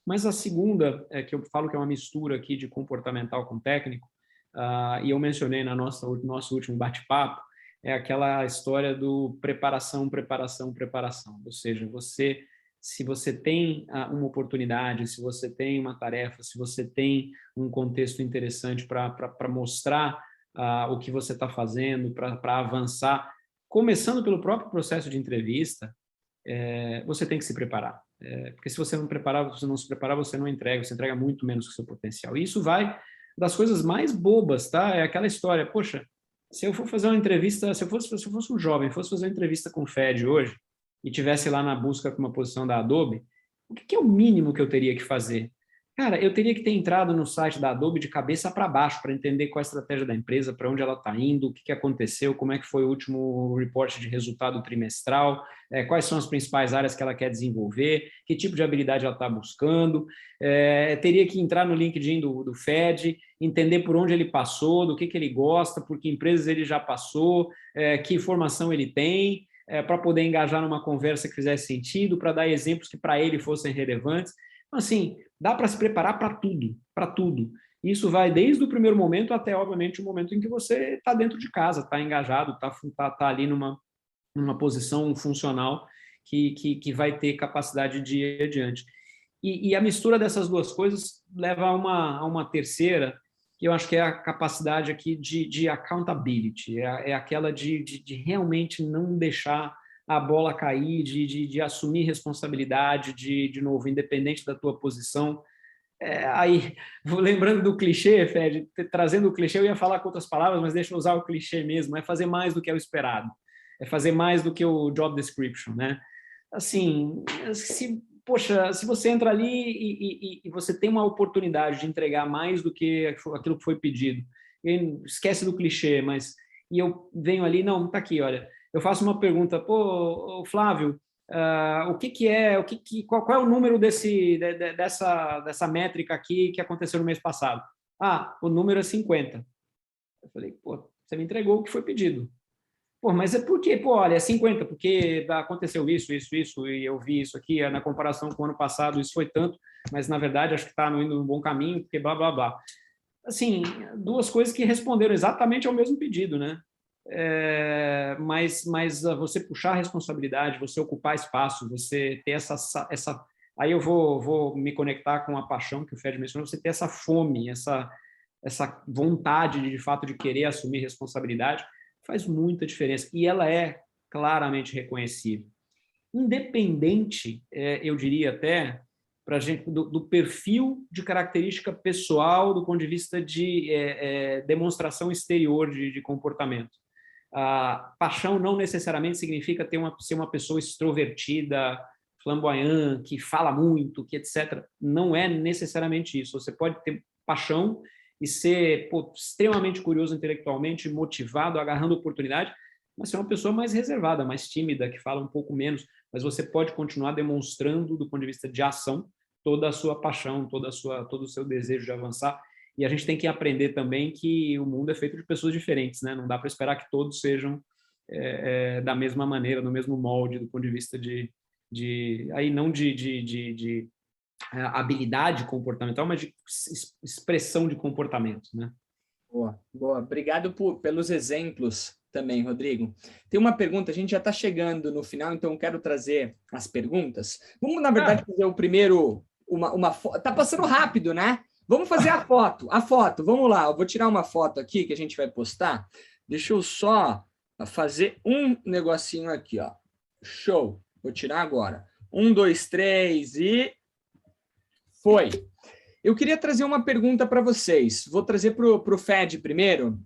Mas a segunda, que eu falo que é uma mistura aqui de comportamental com técnico, e eu mencionei no nosso último bate-papo, é aquela história do preparação, preparação, preparação. Ou seja, se você tem uma oportunidade, se você tem uma tarefa, se você tem um contexto interessante para mostrar o que você está fazendo, para avançar, começando pelo próprio processo de entrevista, você tem que se preparar. Porque se você não se preparar, você não entrega, você entrega muito menos que o seu potencial. E isso vai das coisas mais bobas, tá? É aquela história, poxa, se eu for fazer uma entrevista, se eu fosse um jovem, fosse fazer uma entrevista com o Fed hoje e tivesse lá na busca com uma posição da Adobe, o que é o mínimo que eu teria que fazer? Cara, eu teria que ter entrado no site da Adobe de cabeça para baixo para entender qual é a estratégia da empresa, para onde ela está indo, o que aconteceu, como é que foi o último report de resultado trimestral, quais são as principais áreas que ela quer desenvolver, que tipo de habilidade ela está buscando. Teria que entrar no LinkedIn do Fed, entender por onde ele passou, do que ele gosta, por que empresas ele já passou, que informação ele tem, para poder engajar numa conversa que fizesse sentido, para dar exemplos que para ele fossem relevantes. Então, assim, dá para se preparar para tudo, para tudo. Isso vai desde o primeiro momento até, obviamente, o momento em que você está dentro de casa, está engajado, está ali numa posição funcional que vai ter capacidade de ir adiante. E a mistura dessas duas coisas leva a uma terceira, que eu acho que é a capacidade aqui de accountability, é aquela de realmente não deixar a bola cair, de assumir responsabilidade, de novo, independente da tua posição. Aí, lembrando do clichê, Fed, trazendo o clichê, eu ia falar com outras palavras, mas deixa eu usar o clichê mesmo, é fazer mais do que é o esperado, é fazer mais do que o job description, né? Assim, se você entra ali e você tem uma oportunidade de entregar mais do que aquilo que foi pedido, esquece do clichê, mas... E eu venho ali, não, tá aqui, olha. Eu faço uma pergunta, pô, Flávio, qual é o número dessa métrica aqui que aconteceu no mês passado? Ah, o número é 50. Eu falei, pô, você me entregou o que foi pedido. Pô, mas é por quê? Pô, olha, é 50, porque aconteceu isso, e eu vi isso aqui, na comparação com o ano passado, isso foi tanto, mas, na verdade, acho que está indo no bom caminho, porque blá, blá, blá. Assim, duas coisas que responderam exatamente ao mesmo pedido, né? Mas você puxar a responsabilidade, você ocupar espaço, você ter essa aí eu vou me conectar com a paixão que o Fed mencionou, você ter essa fome, essa vontade de fato de querer assumir responsabilidade, faz muita diferença e ela é claramente reconhecível. Independente, eu diria até, para gente do perfil de característica pessoal do ponto de vista de demonstração exterior de comportamento. Paixão não necessariamente significa ser uma pessoa extrovertida, flamboyante, que fala muito, que etc. Não é necessariamente isso. Você pode ter paixão e ser extremamente curioso intelectualmente, motivado, agarrando oportunidade, mas ser uma pessoa mais reservada, mais tímida, que fala um pouco menos, mas você pode continuar demonstrando, do ponto de vista de ação, toda a sua paixão, todo o seu desejo de avançar. E a gente tem que aprender também que o mundo é feito de pessoas diferentes, né? Não dá para esperar que todos sejam da mesma maneira, no mesmo molde, do ponto de vista aí não de habilidade comportamental, mas de expressão de comportamento, né? Boa, boa. Obrigado pelos exemplos também, Rodrigo. Tem uma pergunta, a gente já está chegando no final, então eu quero trazer as perguntas. Vamos, na verdade, fazer o primeiro... Tá passando rápido, né? Vamos fazer a foto. Vamos lá, eu vou tirar uma foto aqui que a gente vai postar. Deixa eu só fazer um negocinho aqui, ó. Show. Vou tirar agora. 1, 2, 3 e... Foi. Eu queria trazer uma pergunta para vocês. Vou trazer para o Fed primeiro.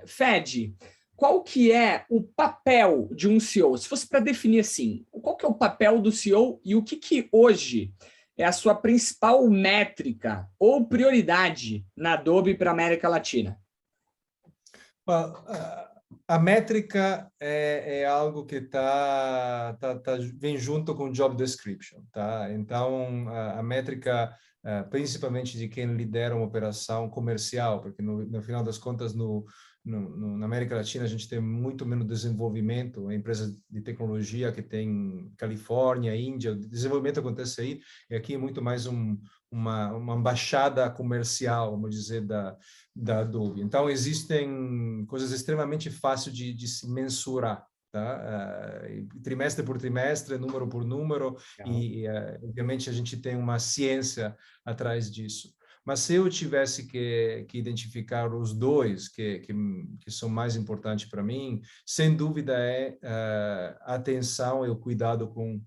Fed, qual que é o papel de um CEO? Se fosse para definir assim, qual que é o papel do CEO e o que hoje é a sua principal métrica ou prioridade na Adobe para a América Latina? A métrica é algo que vem junto com o job description, tá? Então, a métrica, principalmente de quem lidera uma operação comercial, porque no final das contas, na América Latina, a gente tem muito menos desenvolvimento, empresas de tecnologia que tem Califórnia, Índia, o desenvolvimento acontece aí, e aqui é muito mais uma embaixada comercial, vamos dizer, da Adobe. Então, existem coisas extremamente fáceis de se mensurar, tá? Trimestre por trimestre, número por número, e obviamente a gente tem uma ciência atrás disso. Mas se eu tivesse que identificar os dois que são mais importantes para mim, sem dúvida a atenção e o cuidado com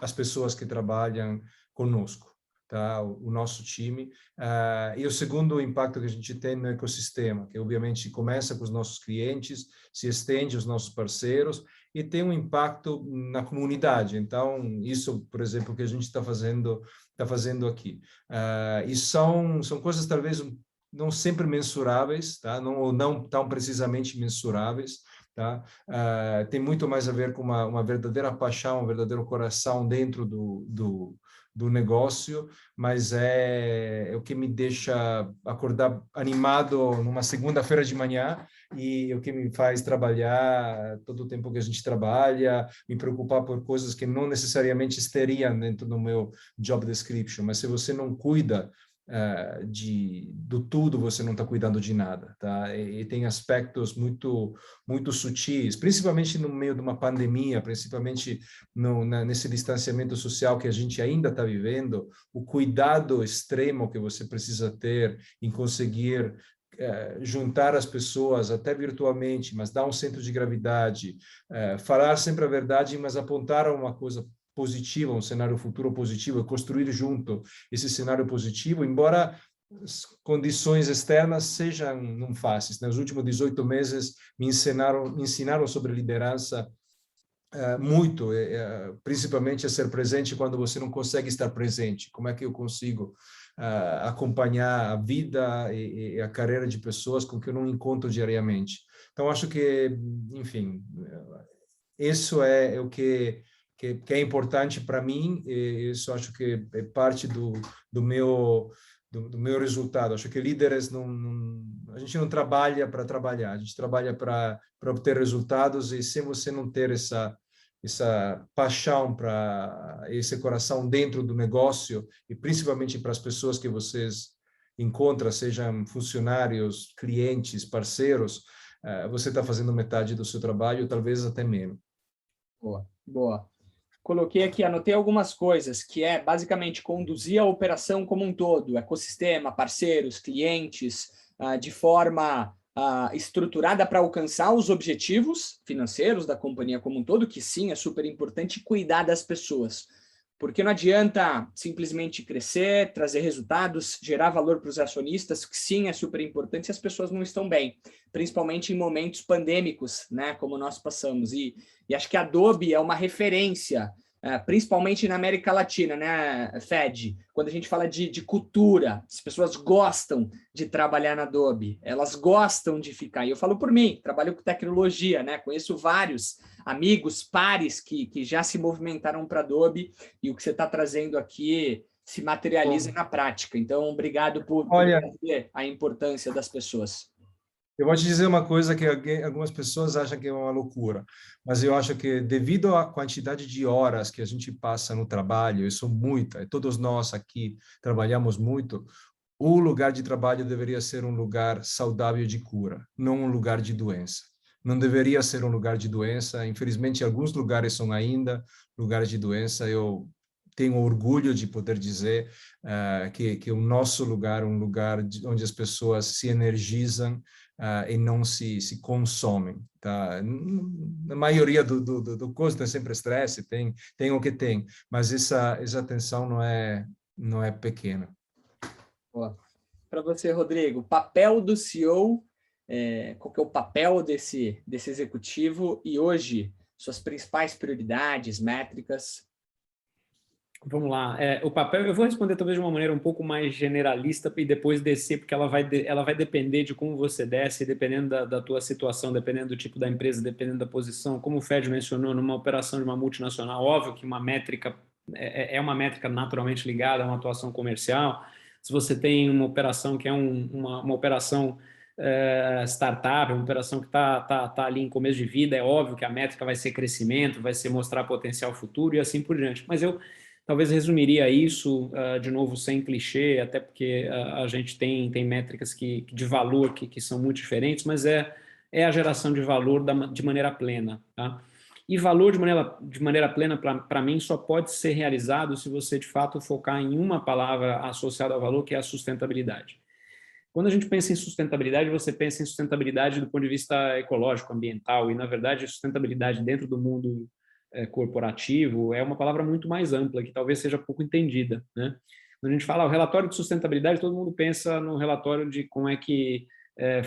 as pessoas que trabalham conosco, tá? O nosso time. E o segundo impacto que a gente tem no ecossistema, que obviamente começa com os nossos clientes, se estende aos nossos parceiros e tem um impacto na comunidade. Então, isso, por exemplo, que a gente está fazendo aqui. E são coisas talvez não sempre mensuráveis, tá? Ou não tão precisamente mensuráveis, tá? Tem muito mais a ver com uma verdadeira paixão, um verdadeiro coração dentro do negócio, mas é o que me deixa acordar animado numa segunda-feira de manhã e o que me faz trabalhar todo o tempo que a gente trabalha, me preocupar por coisas que não necessariamente estariam dentro do meu job description, mas se você não cuida do tudo, você não está cuidando de nada, tá? E tem aspectos muito sutis, principalmente no meio de uma pandemia, principalmente nesse distanciamento social que a gente ainda está vivendo, o cuidado extremo que você precisa ter em conseguir juntar as pessoas até virtualmente, mas dar um centro de gravidade, falar sempre a verdade, mas apontar a uma coisa positiva, um cenário futuro positivo, e construir junto esse cenário positivo, embora as condições externas sejam não fáceis. Nos últimos 18 meses me ensinaram sobre liderança muito, principalmente a ser presente quando você não consegue estar presente. Como é que eu consigo acompanhar a vida e a carreira de pessoas com que eu não encontro diariamente. Então, acho que, enfim, isso é o que é importante para mim, e isso acho que é parte do meu resultado. Acho que líderes a gente não trabalha para trabalhar, a gente trabalha para obter resultados, e se você não ter essa paixão, para esse coração dentro do negócio, e principalmente para as pessoas que vocês encontram, sejam funcionários, clientes, parceiros, você está fazendo metade do seu trabalho, talvez até menos. Boa, boa. Coloquei aqui, anotei algumas coisas, que é basicamente conduzir a operação como um todo, ecossistema, parceiros, clientes, de forma estruturada para alcançar os objetivos financeiros da companhia como um todo, que sim, é super importante, cuidar das pessoas. Porque não adianta simplesmente crescer, trazer resultados, gerar valor para os acionistas, que sim, é super importante, se as pessoas não estão bem, principalmente em momentos pandêmicos, né, como nós passamos. E acho que a Adobe é uma referência, principalmente na América Latina, né, Fed? Quando a gente fala de cultura, as pessoas gostam de trabalhar na Adobe, elas gostam de ficar. E eu falo por mim, trabalho com tecnologia, né? Conheço vários amigos, pares que já se movimentaram para a Adobe, e o que você está trazendo aqui se materializa na prática. Então, obrigado por trazer a importância das pessoas. Eu vou te dizer uma coisa que algumas pessoas acham que é uma loucura, mas eu acho que devido à quantidade de horas que a gente passa no trabalho, isso muita, e todos nós aqui trabalhamos muito, o lugar de trabalho deveria ser um lugar saudável de cura, não um lugar de doença. Não deveria ser um lugar de doença. Infelizmente, alguns lugares são ainda lugares de doença. Eu tenho orgulho de poder dizer que o nosso lugar é um lugar onde as pessoas se energizam e não se consomem. Tá? Na maioria do curso tem sempre estresse, tem o que tem, mas essa tensão não é pequena. Para você, Rodrigo, papel do CEO, qual que é o papel desse executivo e hoje suas principais prioridades, métricas? Vamos lá. O papel, eu vou responder talvez de uma maneira um pouco mais generalista e depois descer, porque ela vai depender de como você desce, dependendo da tua situação, dependendo do tipo da empresa, dependendo da posição. Como o Fed mencionou, numa operação de uma multinacional, óbvio que uma métrica é uma métrica naturalmente ligada a uma atuação comercial. Se você tem uma operação que é uma operação startup, uma operação que tá ali em começo de vida, é óbvio que a métrica vai ser crescimento, vai ser mostrar potencial futuro e assim por diante. Mas eu talvez resumiria isso, de novo, sem clichê, até porque a gente tem métricas de valor que são muito diferentes, mas é a geração de valor de maneira plena. Tá? E valor de maneira plena, para mim, só pode ser realizado se você, de fato, focar em uma palavra associada ao valor, que é a sustentabilidade. Quando a gente pensa em sustentabilidade, você pensa em sustentabilidade do ponto de vista ecológico, ambiental, e, na verdade, sustentabilidade dentro do mundo corporativo é uma palavra muito mais ampla, que talvez seja pouco entendida, né? Quando a gente fala o relatório de sustentabilidade, todo mundo pensa no relatório de como é que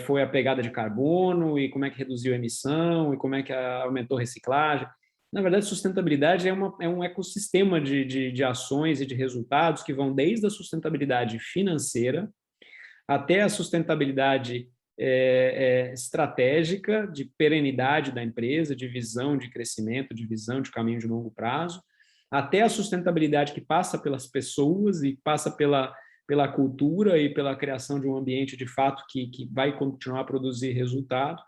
foi a pegada de carbono e como é que reduziu a emissão e como é que aumentou a reciclagem. Na verdade, sustentabilidade é um ecossistema de ações e de resultados que vão desde a sustentabilidade financeira até a sustentabilidade estratégica, de perenidade da empresa, de visão de crescimento, de visão de caminho de longo prazo, até a sustentabilidade que passa pelas pessoas e passa pela cultura e pela criação de um ambiente de fato que vai continuar a produzir resultado,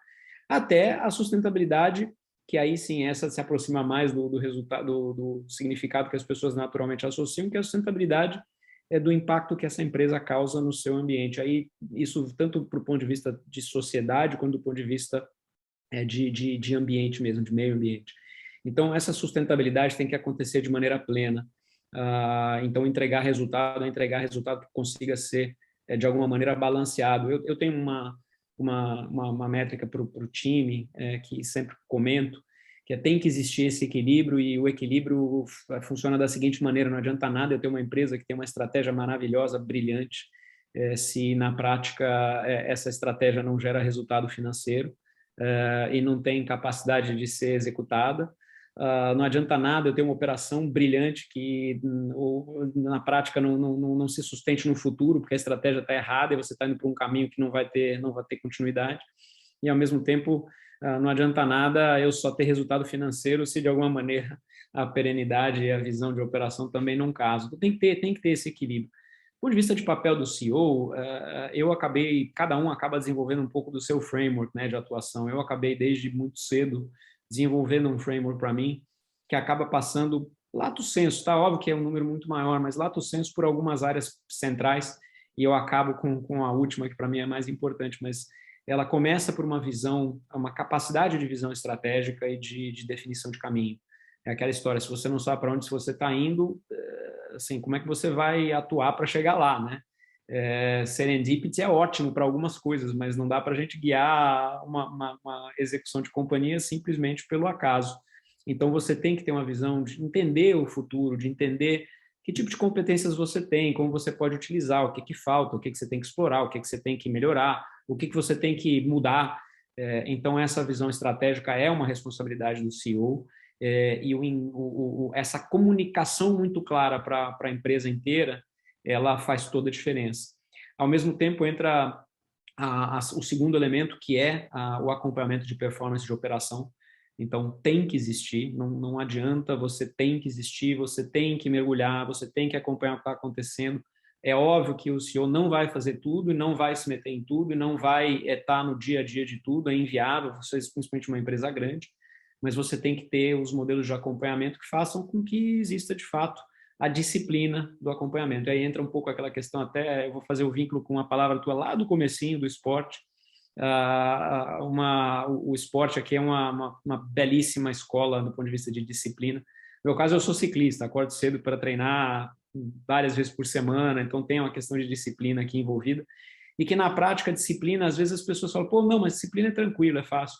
até a sustentabilidade, que aí sim essa se aproxima mais do resultado, do significado que as pessoas naturalmente associam, que é a sustentabilidade do impacto que essa empresa causa no seu ambiente. Aí, isso tanto do ponto de vista de sociedade, quanto do ponto de vista de ambiente mesmo, de meio ambiente. Então, essa sustentabilidade tem que acontecer de maneira plena. Então, entregar resultado que consiga ser, de alguma maneira, balanceado. Eu tenho uma métrica para o time, que sempre comento, que tem que existir esse equilíbrio, e o equilíbrio funciona da seguinte maneira: não adianta nada eu ter uma empresa que tem uma estratégia maravilhosa, brilhante, se na prática essa estratégia não gera resultado financeiro e não tem capacidade de ser executada. Não adianta nada eu ter uma operação brilhante que na prática não se sustente no futuro, porque a estratégia está errada e você está indo para um caminho que não vai ter continuidade. E, ao mesmo tempo, não adianta nada eu só ter resultado financeiro se, de alguma maneira, a perenidade e a visão de operação também não casam. Então, tem que ter esse equilíbrio. Do ponto de vista de papel do CEO, cada um acaba desenvolvendo um pouco do seu framework, né, de atuação. Eu acabei, desde muito cedo, desenvolvendo um framework para mim, que acaba passando lato sensu, tá? Óbvio que é um número muito maior, mas lato sensu por algumas áreas centrais, e eu acabo com a última, que para mim é mais importante, mas ela começa por uma visão, uma capacidade de visão estratégica e de definição de caminho. É aquela história, se você não sabe para onde você está indo, assim, como é que você vai atuar para chegar lá, né? Serendipity é ótimo para algumas coisas, mas não dá para a gente guiar uma execução de companhia simplesmente pelo acaso. Então, você tem que ter uma visão de entender o futuro, de entender que tipo de competências você tem, como você pode utilizar, o que falta, o que você tem que explorar, o que você tem que melhorar, o que você tem que mudar. Então, essa visão estratégica é uma responsabilidade do CEO, e essa comunicação muito clara para a empresa inteira, ela faz toda a diferença. Ao mesmo tempo, entra o segundo elemento, que é o acompanhamento de performance de operação. Então, tem que existir, não adianta, você tem que existir, você tem que mergulhar, você tem que acompanhar o que está acontecendo. É óbvio que o CEO não vai fazer tudo e não vai se meter em tudo e não vai estar no dia a dia de tudo, é inviável, vocês, principalmente uma empresa grande, mas você tem que ter os modelos de acompanhamento que façam com que exista, de fato, a disciplina do acompanhamento. E aí entra um pouco aquela questão, até eu vou fazer o vínculo com a palavra tua lá do comecinho do esporte. O esporte aqui é uma belíssima escola do ponto de vista de disciplina. No meu caso, eu sou ciclista, acordo cedo para treinar várias vezes por semana, então tem uma questão de disciplina aqui envolvida, e que na prática, a disciplina, às vezes as pessoas falam, pô, não, mas disciplina é tranquilo, é fácil.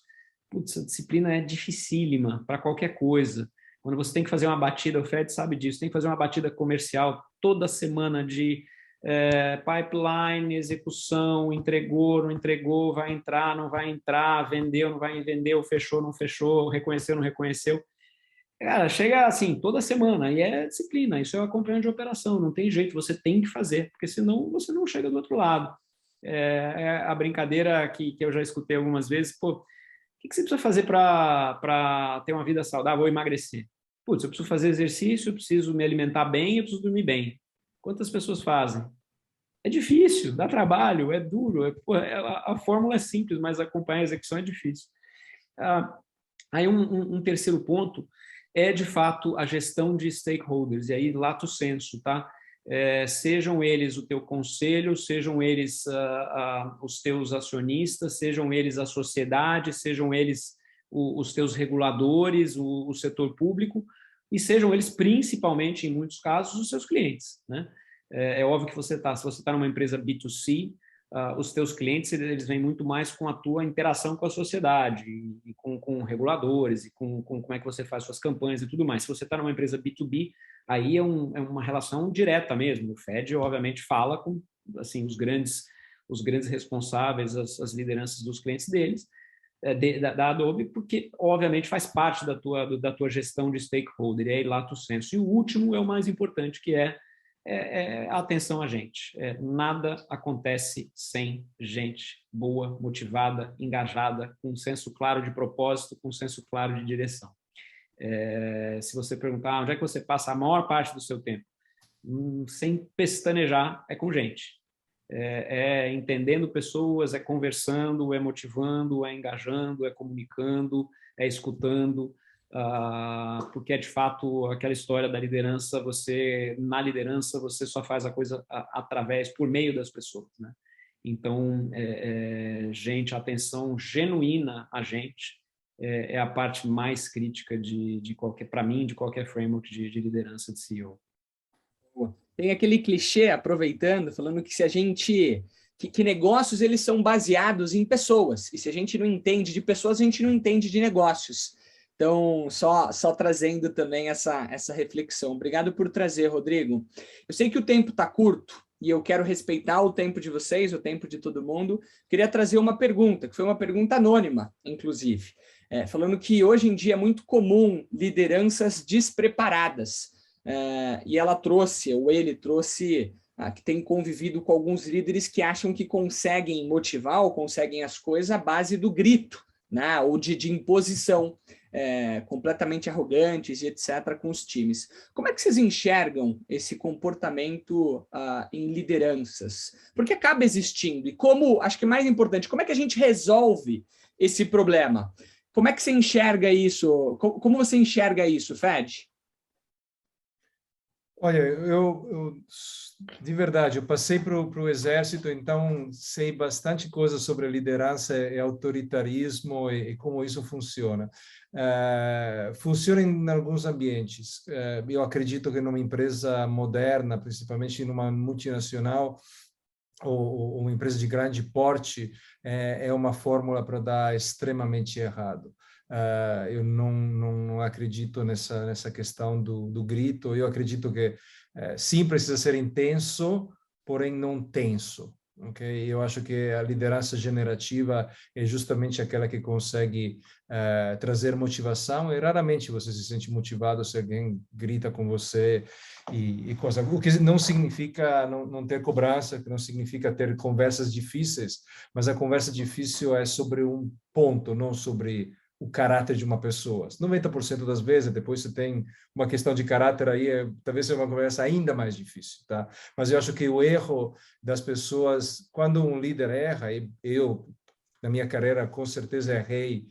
Putz, a disciplina é dificílima para qualquer coisa. Quando você tem que fazer uma batida, o Fed sabe disso, tem que fazer uma batida comercial toda semana de pipeline, execução, entregou, não entregou, vai entrar, não vai entrar, vendeu, não vai vender, fechou, não fechou, reconheceu, não reconheceu. Cara, chega assim, toda semana, e é disciplina, isso é o acompanhamento de operação, não tem jeito, você tem que fazer, porque senão você não chega do outro lado. A brincadeira que eu já escutei algumas vezes, pô, o que você precisa fazer para ter uma vida saudável ou emagrecer? Putz, eu preciso fazer exercício, eu preciso me alimentar bem, eu preciso dormir bem. Quantas pessoas fazem? É difícil, dá trabalho, é duro, a fórmula é simples, mas acompanhar a execução é difícil. Aí um terceiro ponto é, de fato, a gestão de stakeholders, e aí lato sensu, tá? Sejam eles o teu conselho, sejam eles os teus acionistas, sejam eles a sociedade, sejam eles os teus reguladores, o setor público, e sejam eles, principalmente, em muitos casos, os seus clientes, né? É óbvio que se você está numa empresa B2C, os teus clientes eles vêm muito mais com a tua interação com a sociedade, e com reguladores, e com como é que você faz suas campanhas e tudo mais. Se você está numa empresa B2B, aí é uma relação direta mesmo. O Fed, obviamente, fala com assim, os grandes responsáveis, as lideranças dos clientes deles, da Adobe, porque, obviamente, faz parte da tua gestão de stakeholder, e aí lato sensu. E o último é o mais importante, que é a atenção a gente. Nada acontece sem gente boa, motivada, engajada, com um senso claro de propósito, com um senso claro de direção. Se você perguntar onde é que você passa a maior parte do seu tempo, sem pestanejar, é com gente. Entendendo pessoas, é conversando, é motivando, é engajando, é comunicando, é escutando, porque é de fato aquela história da liderança, na liderança você só faz a coisa por meio das pessoas, né? Então, gente, atenção genuína a gente é a parte mais crítica para mim, de qualquer framework de liderança de CEO. Tem aquele clichê, aproveitando, falando que se a gente... Que negócios, eles são baseados em pessoas. E se a gente não entende de pessoas, a gente não entende de negócios. Então, só trazendo também essa reflexão. Obrigado por trazer, Rodrigo. Eu sei que o tempo está curto e eu quero respeitar o tempo de vocês, o tempo de todo mundo. Queria trazer uma pergunta, que foi uma pergunta anônima, inclusive. falando que hoje em dia é muito comum lideranças despreparadas. E ela trouxe, ou ele trouxe, que tem convivido com alguns líderes que acham que conseguem motivar ou conseguem as coisas à base do grito, né? Ou de imposição, completamente arrogantes e etc. com os times. Como é que vocês enxergam esse comportamento em lideranças? Porque acaba existindo. E como, acho que mais importante, como é que a gente resolve esse problema? Como é que você enxerga isso? Como você enxerga isso, Fed? Olha, eu de verdade, eu passei para o exército, então sei bastante coisa sobre liderança e autoritarismo e como isso funciona. Funciona em alguns ambientes. Eu acredito que numa empresa moderna, principalmente numa multinacional ou uma empresa de grande porte, é uma fórmula para dar extremamente errado. Eu não acredito nessa questão do grito. Eu acredito que sim, precisa ser intenso, porém não tenso. Okay? Eu acho que a liderança generativa é justamente aquela que consegue trazer motivação, e raramente você se sente motivado se alguém grita com você e coisa. O que não significa não ter cobrança, que não significa ter conversas difíceis, mas a conversa difícil é sobre um ponto, não sobre o caráter de uma pessoa. 90% das vezes, depois você tem uma questão de caráter aí, talvez seja uma conversa ainda mais difícil, tá? Mas eu acho que o erro das pessoas, quando um líder erra, e eu, na minha carreira, com certeza errei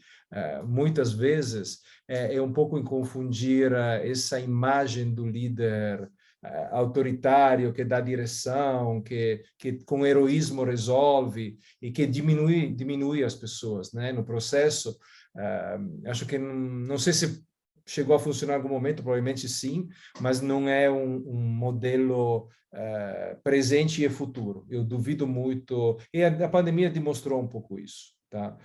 muitas vezes, é um pouco em confundir essa imagem do líder autoritário, que dá direção, que com heroísmo resolve e que diminui as pessoas, né? No processo, acho que não sei se chegou a funcionar em algum momento, provavelmente sim, mas não é um modelo presente e futuro. Eu duvido muito, e a pandemia demonstrou um pouco isso. Tá?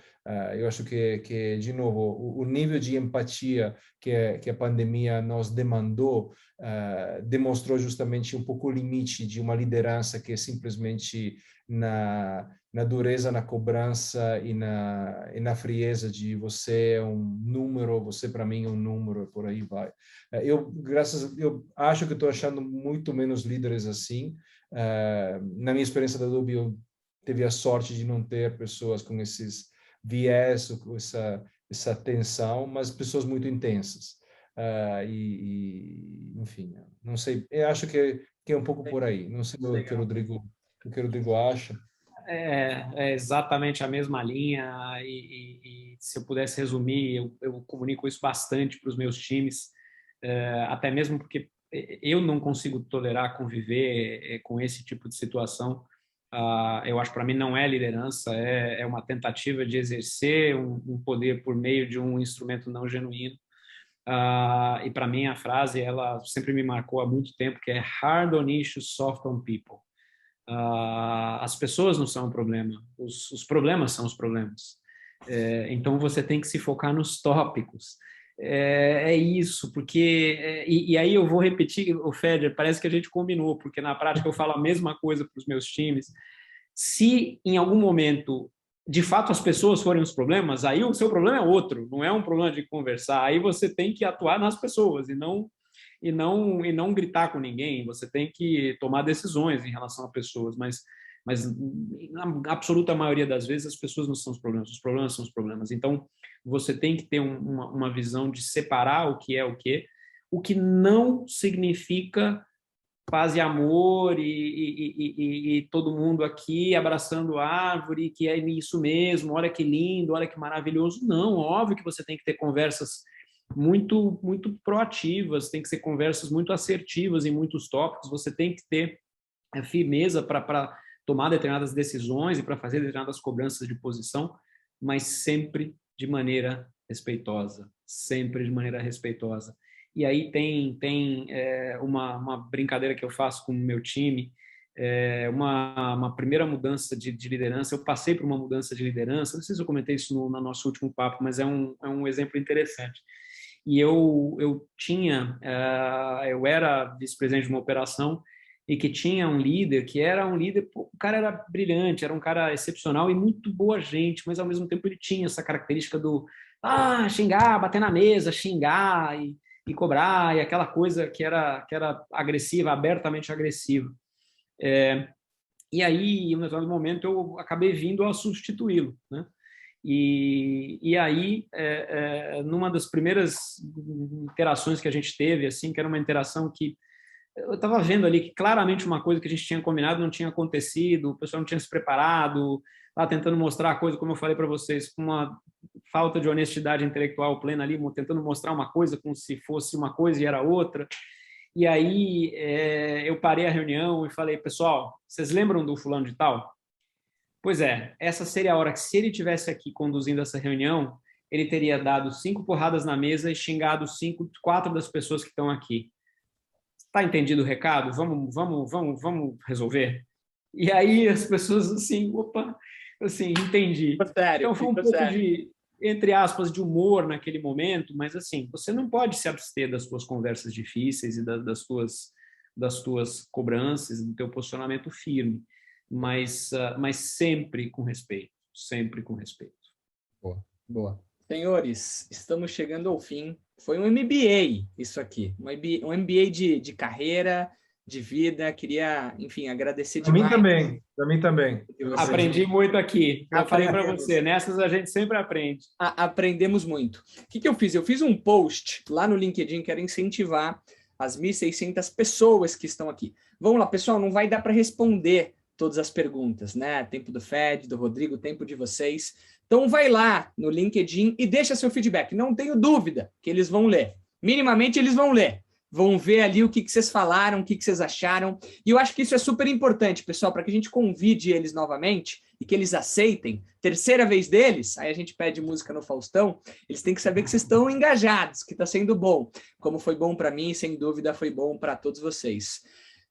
Eu acho que de novo, o nível de empatia que a pandemia nos demandou demonstrou justamente um pouco o limite de uma liderança que é simplesmente na dureza, na cobrança e na frieza de você é um número, você para mim é um número, por aí vai. Eu acho que estou achando muito menos líderes assim. Na minha experiência da Adobe, eu teve a sorte de não ter pessoas com esses viés, com essa tensão, mas pessoas muito intensas. Enfim, não sei, eu acho que é um pouco por aí. Não sei o que o Rodrigo acha. É exatamente a mesma linha e se eu pudesse resumir, eu comunico isso bastante para os meus times, até mesmo porque eu não consigo tolerar conviver com esse tipo de situação. Eu acho que para mim não é liderança, é uma tentativa de exercer um poder por meio de um instrumento não genuíno. E para mim a frase, ela sempre me marcou há muito tempo, que é hard on issues, soft on people. As pessoas não são o problema, os problemas são os problemas. Então você tem que se focar nos tópicos. É isso, porque... E aí eu vou repetir, o Feder, parece que a gente combinou, porque na prática eu falo a mesma coisa para os meus times. Se em algum momento, de fato, as pessoas forem os problemas, aí o seu problema é outro, não é um problema de conversar. Aí você tem que atuar nas pessoas e não gritar com ninguém. Você tem que tomar decisões em relação a pessoas, mas na absoluta maioria das vezes as pessoas não são os problemas são os problemas. Então você tem que ter uma visão de separar o que é o que não significa paz e amor e todo mundo aqui abraçando árvore, que é isso mesmo, olha que lindo, olha que maravilhoso. Não, óbvio que você tem que ter conversas muito, muito proativas, tem que ser conversas muito assertivas em muitos tópicos, você tem que ter firmeza para tomar determinadas decisões e para fazer determinadas cobranças de posição, mas sempre de maneira respeitosa, sempre de maneira respeitosa. E aí tem uma brincadeira que eu faço com o meu time, uma primeira mudança de liderança. Eu passei por uma mudança de liderança, não sei se eu comentei isso no nosso último papo, mas é um exemplo interessante. E eu era vice-presidente de uma operação e que tinha um líder que era um líder, pô, o cara era brilhante, era um cara excepcional e muito boa gente, mas ao mesmo tempo ele tinha essa característica do xingar, bater na mesa, xingar e cobrar, e aquela coisa que era agressiva, abertamente agressiva. E aí, em um determinado momento, eu acabei vindo a substituí-lo, né? E aí, numa das primeiras interações que a gente teve, assim, que era uma interação que eu estava vendo ali que claramente uma coisa que a gente tinha combinado não tinha acontecido, o pessoal não tinha se preparado, estava tentando mostrar a coisa, como eu falei para vocês, com uma falta de honestidade intelectual plena ali, tentando mostrar uma coisa como se fosse uma coisa e era outra. E aí eu parei a reunião e falei, pessoal, vocês lembram do fulano de tal? Pois é, essa seria a hora que, se ele tivesse aqui conduzindo essa reunião, ele teria dado 5 porradas na mesa e xingado 4 das pessoas que estão aqui. Está entendido o recado? Vamos resolver? E aí as pessoas assim, opa, assim, entendi. Sério, então foi um pouco de, entre aspas, de humor naquele momento, mas assim, você não pode se abster das suas conversas difíceis e das tuas cobranças, do teu posicionamento firme, mas sempre com respeito, sempre com respeito. Boa, boa. Senhores, estamos chegando ao fim. Foi um MBA isso aqui, um MBA de carreira, de vida. Queria, enfim, agradecer demais. Para mim também. Aprendi muito aqui. Eu falei para você, nessas a gente sempre aprende. Aprendemos muito. O que eu fiz? Eu fiz um post lá no LinkedIn, quero incentivar as 1.600 pessoas que estão aqui. Vamos lá, pessoal, não vai dar para responder todas as perguntas, né? Tempo do Fed, do Rodrigo, tempo de vocês. Então vai lá no LinkedIn e deixa seu feedback. Não tenho dúvida que eles vão ler. Minimamente eles vão ler. Vão ver ali o que vocês falaram, o que vocês acharam. E eu acho que isso é super importante, pessoal, para que a gente convide eles novamente e que eles aceitem. Terceira vez deles, aí a gente pede música no Faustão, eles têm que saber que vocês estão engajados, que está sendo bom. Como foi bom para mim, sem dúvida foi bom para todos vocês.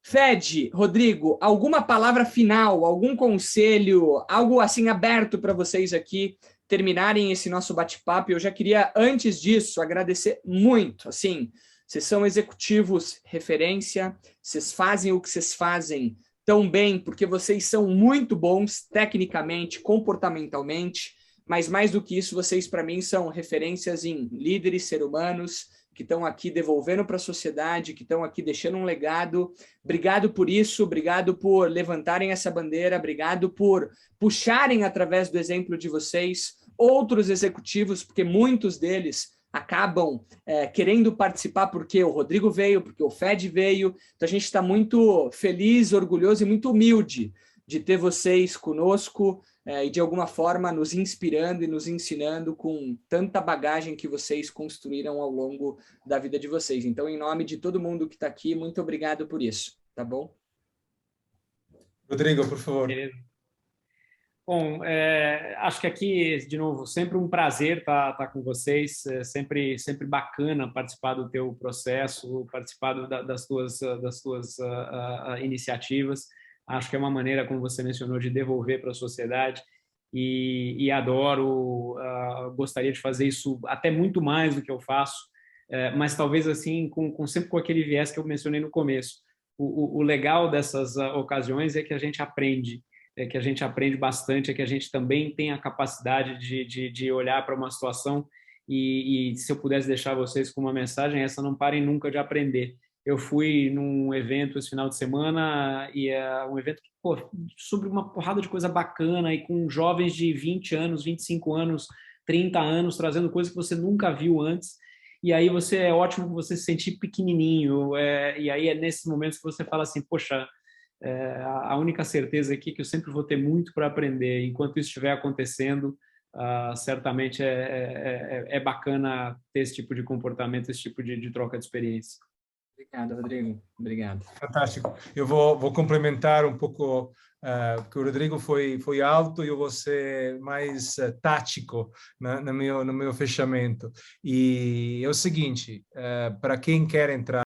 Fed, Rodrigo, alguma palavra final, algum conselho, algo assim aberto para vocês aqui terminarem esse nosso bate-papo? Eu já queria, antes disso, agradecer muito. Assim, vocês são executivos referência, vocês fazem o que vocês fazem tão bem, porque vocês são muito bons tecnicamente, comportamentalmente, mas mais do que isso, vocês, para mim, são referências em líderes, seres humanos, que estão aqui devolvendo para a sociedade, que estão aqui deixando um legado. Obrigado por isso, obrigado por levantarem essa bandeira, obrigado por puxarem, através do exemplo de vocês, outros executivos, porque muitos deles acabam querendo participar porque o Rodrigo veio, porque o Fed veio. Então, a gente está muito feliz, orgulhoso e muito humilde de ter vocês conosco, e de alguma forma nos inspirando e nos ensinando com tanta bagagem que vocês construíram ao longo da vida de vocês. Então, em nome de todo mundo que está aqui, muito obrigado por isso, tá bom? Rodrigo, por favor. Bom, acho que aqui, de novo, sempre um prazer estar com vocês, sempre bacana participar do teu processo, participar das tuas iniciativas. Acho que é uma maneira, como você mencionou, de devolver para a sociedade e adoro, gostaria de fazer isso até muito mais do que eu faço, mas talvez assim, sempre com aquele viés que eu mencionei no começo. O legal dessas ocasiões é que a gente aprende, bastante, é que a gente também tem a capacidade de olhar para uma situação e se eu pudesse deixar vocês com uma mensagem, essa: não parem nunca de aprender. Eu fui num evento esse final de semana e é um evento que, sobre uma porrada de coisa bacana e com jovens de 20 anos, 25 anos, 30 anos, trazendo coisas que você nunca viu antes. E aí é ótimo você se sentir pequenininho. E aí é nesses momentos que você fala assim, poxa, a única certeza aqui é que eu sempre vou ter muito para aprender. Enquanto isso estiver acontecendo, certamente é bacana ter esse tipo de comportamento, esse tipo de troca de experiência. Obrigado, Rodrigo. Obrigado. Fantástico. Eu vou complementar um pouco, porque o Rodrigo foi alto e eu vou ser mais tático no meu fechamento. E é o seguinte, para quem quer entrar